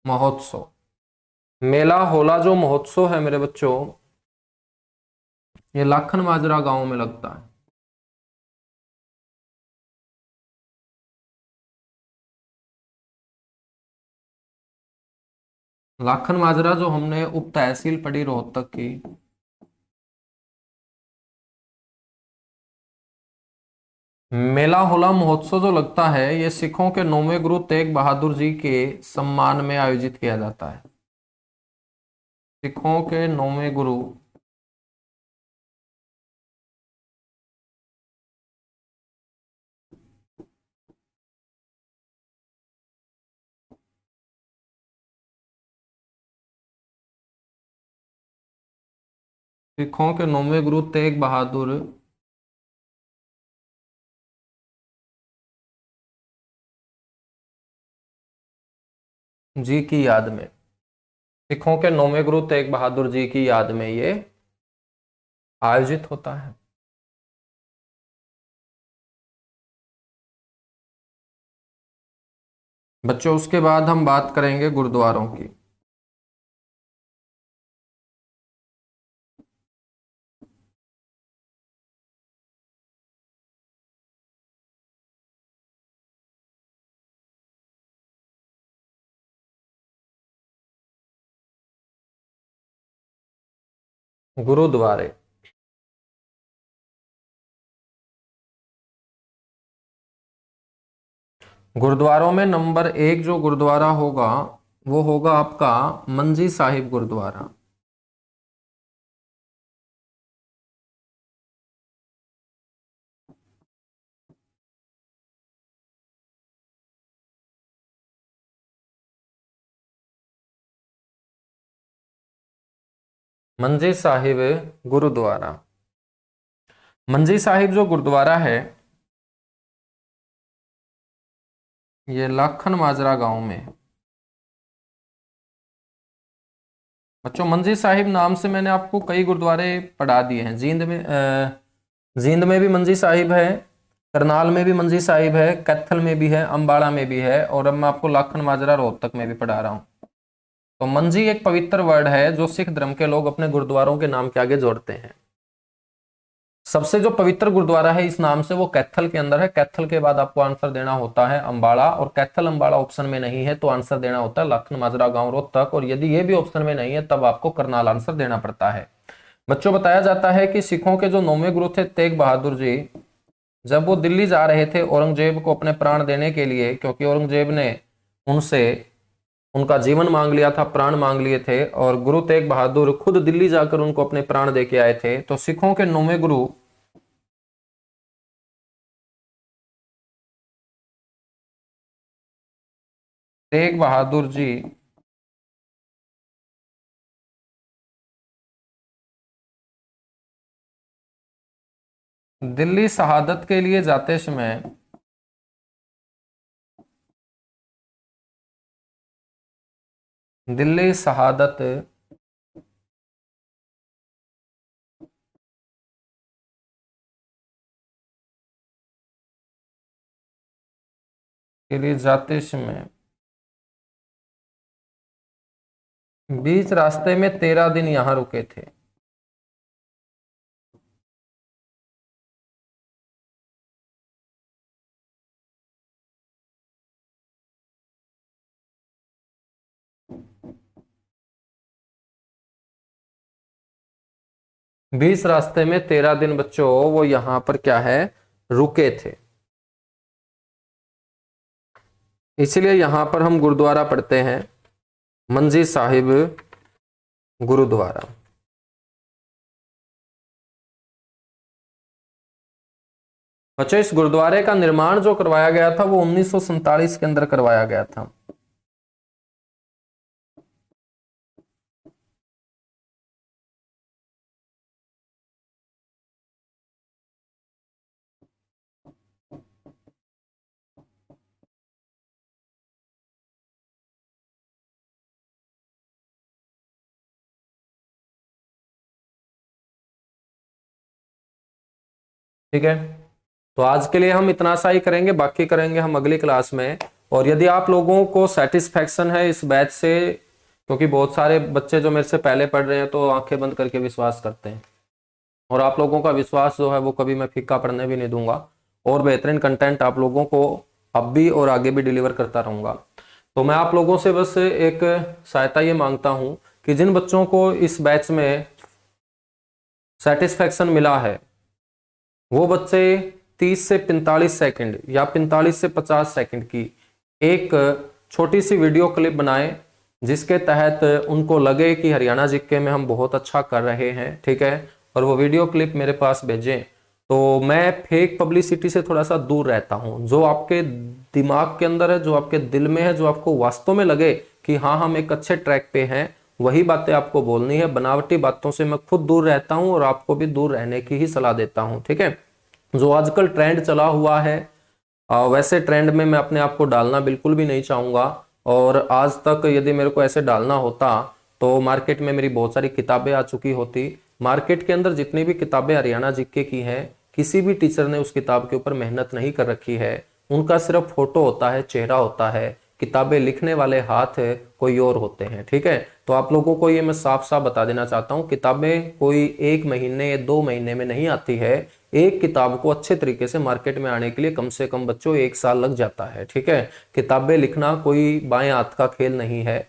महोत्सव। मेला होला जो महोत्सव है मेरे बच्चों ये लाखन माजरा गांव में लगता है। लाखन माजरा जो हमने उप तहसील पढ़ी रोहतक की, मेला होला महोत्सव जो लगता है ये सिखों के 9वें गुरु तेग बहादुर जी के सम्मान में आयोजित किया जाता है। सिखों के 9वें गुरु सिखों के 9वें गुरु तेग बहादुर जी की याद में, सिखों के 9वें गुरु तेग बहादुर जी की याद में ये आयोजित होता है। बच्चों उसके बाद हम बात करेंगे गुरुद्वारों की। गुरुद्वारे, गुरुद्वारों में नंबर 1 जो गुरुद्वारा होगा वो होगा आपका मंजी साहिब गुरुद्वारा। मंजी साहिब गुरुद्वारा, मंजी साहिब जो गुरुद्वारा है ये लाखन माजरा गांव में है। बच्चों मंजी साहिब नाम से मैंने आपको कई गुरुद्वारे पढ़ा दिए हैं। जींद में भी मंजी साहिब है, करनाल में भी मंजी साहिब है, कैथल में भी है, अंबाड़ा में भी है, और अब मैं आपको लाखन माजरा रोहतक में भी पढ़ा रहा हूँ। तो मंजी एक पवित्र वर्ड है जो सिख धर्म के लोग अपने गुरुद्वारों के नाम के आगे जोड़ते हैं। सबसे जो पवित्र गुरुद्वारा है इस नाम से वो कैथल के अंदर है। कैथल के बाद आपको आंसर देना होता है अंबाड़ा, और कैथल अंबाड़ा ऑप्शन में नहीं है तो आंसर देना होता है लाखन माजरा गांव रोहतक, और यदि ये भी ऑप्शन में नहीं है तब आपको करनाल आंसर देना पड़ता है। बच्चों बताया जाता है कि सिखों के जो 9वें गुरु थे तेग बहादुर जी, जब वो दिल्ली जा रहे थे औरंगजेब को अपने प्राण देने के लिए, क्योंकि औरंगजेब ने उनसे उनका जीवन मांग लिया था, प्राण मांग लिए थे, और गुरु तेग बहादुर खुद दिल्ली जाकर उनको अपने प्राण दे के आए थे। तो सिखों के 9वें गुरु तेग बहादुर जी दिल्ली शहादत के लिए जाते समय दिल्ली शहादत के लिए जाते समय बीच रास्ते में 13 दिन यहां रुके थे। बीच रास्ते में 13 दिन बच्चों वो यहां पर क्या है, रुके थे। इसलिए यहां पर हम गुरुद्वारा पढ़ते हैं मंजी साहिब गुरुद्वारा। बच्चों इस गुरुद्वारे का निर्माण जो करवाया गया था वो 1947 के अंदर करवाया गया था। ठीक है, तो आज के लिए हम इतना सा ही करेंगे, बाकी करेंगे हम अगली क्लास में। और यदि आप लोगों को सेटिस्फैक्शन है इस बैच से, क्योंकि बहुत सारे बच्चे जो मेरे से पहले पढ़ रहे हैं तो आंखें बंद करके विश्वास करते हैं, और आप लोगों का विश्वास जो है वो कभी मैं फीका पढ़ने भी नहीं दूंगा, और बेहतरीन कंटेंट आप लोगों को अब भी और आगे भी डिलीवर करता रहूंगा। तो मैं आप लोगों से बस एक सहायता ये मांगता हूं कि जिन बच्चों को इस बैच में सेटिस्फैक्शन मिला है वो बच्चे 30 से 45 सेकंड या 45 से 50 सेकंड की एक छोटी सी वीडियो क्लिप बनाएं, जिसके तहत उनको लगे कि हरियाणा जीके में हम बहुत अच्छा कर रहे हैं। ठीक है, और वो वीडियो क्लिप मेरे पास भेजें। तो मैं फेक पब्लिसिटी से थोड़ा सा दूर रहता हूं। जो आपके दिमाग के अंदर है, जो आपके दिल में है, जो आपको वास्तव में लगे कि हाँ हम एक अच्छे ट्रैक पे हैं, वही बातें आपको बोलनी है। बनावटी बातों से मैं खुद दूर रहता हूं और आपको भी दूर रहने की ही सलाह देता हूं। ठीक है, जो आजकल ट्रेंड चला हुआ है वैसे ट्रेंड में मैं अपने आप को डालना बिल्कुल भी नहीं चाहूंगा। और आज तक यदि मेरे को ऐसे डालना होता तो मार्केट में मेरी बहुत सारी किताबें आ चुकी होती। मार्केट के अंदर जितनी भी किताबें हरियाणा जीके की हैं, किसी भी टीचर ने उस किताब के ऊपर मेहनत नहीं कर रखी है। उनका सिर्फ फोटो होता है, चेहरा होता है, किताबें लिखने वाले हाथ कोई और होते हैं। ठीक है, तो आप लोगों को ये मैं साफ साफ बता देना चाहता हूँ, किताबें कोई 1 महीने या 2 महीने में नहीं आती है। एक किताब को अच्छे तरीके से मार्केट में आने के लिए कम से कम बच्चों 1 साल लग जाता है। ठीक है, किताबें लिखना कोई बाएं हाथ का खेल नहीं है।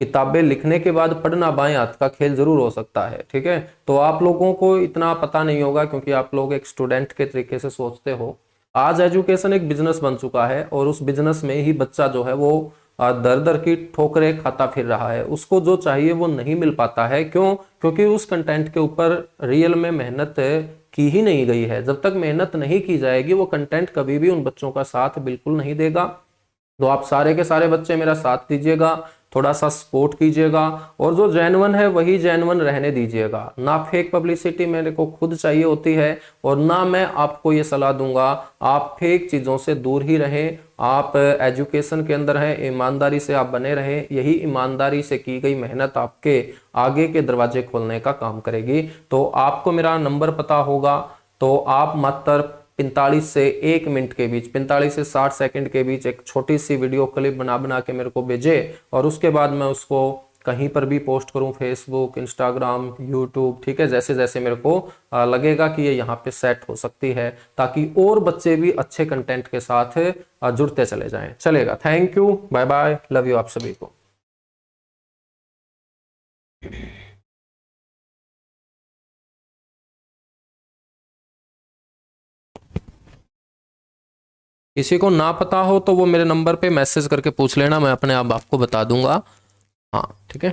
किताबें लिखने के बाद पढ़ना बाएं हाथ का खेल जरूर हो सकता है। ठीक है, तो आप लोगों को इतना पता नहीं होगा क्योंकि आप लोग एक स्टूडेंट के तरीके से सोचते हो। आज एजुकेशन एक बिजनेस बन चुका है, और उस बिजनेस में ही बच्चा जो है वो दर दर की ठोकरें खाता फिर रहा है। उसको जो चाहिए वो नहीं मिल पाता है। क्यों? क्योंकि उस कंटेंट के ऊपर रियल में मेहनत की ही नहीं गई है। जब तक मेहनत नहीं की जाएगी वो कंटेंट कभी भी उन बच्चों का साथ बिल्कुल नहीं देगा। तो आप सारे के सारे बच्चे मेरा साथ दीजिएगा। थोड़ा सा सपोर्ट कीजिएगा, और जो जेन्युइन है वही जेन्युइन रहने दीजिएगा। ना फेक पब्लिसिटी मेरे को खुद चाहिए होती है, और ना मैं आपको ये सलाह दूंगा आप फेक चीज़ों से दूर ही रहें। आप एजुकेशन के अंदर हैं, ईमानदारी से आप बने रहें। यही ईमानदारी से की गई मेहनत आपके आगे के दरवाजे खोलने का काम करेगी। तो आपको मेरा नंबर पता होगा, तो आप मात्र 45 से 1 मिनट के बीच, 45 से 60 सेकंड के बीच एक छोटी सी वीडियो क्लिप बना बना के मेरे को भेजे, और उसके बाद मैं उसको कहीं पर भी पोस्ट करूं, फेसबुक, इंस्टाग्राम, यूट्यूब, ठीक है, जैसे जैसे मेरे को लगेगा कि ये यहाँ पे सेट हो सकती है, ताकि और बच्चे भी अच्छे कंटेंट के साथ जुड़ते चले जाएं। चलेगा, thank you, bye bye, love you आप सभी को। किसी को ना पता हो तो वो मेरे नंबर पे मैसेज करके पूछ लेना, मैं अपने आप आपको बता दूंगा। हाँ ठीक है।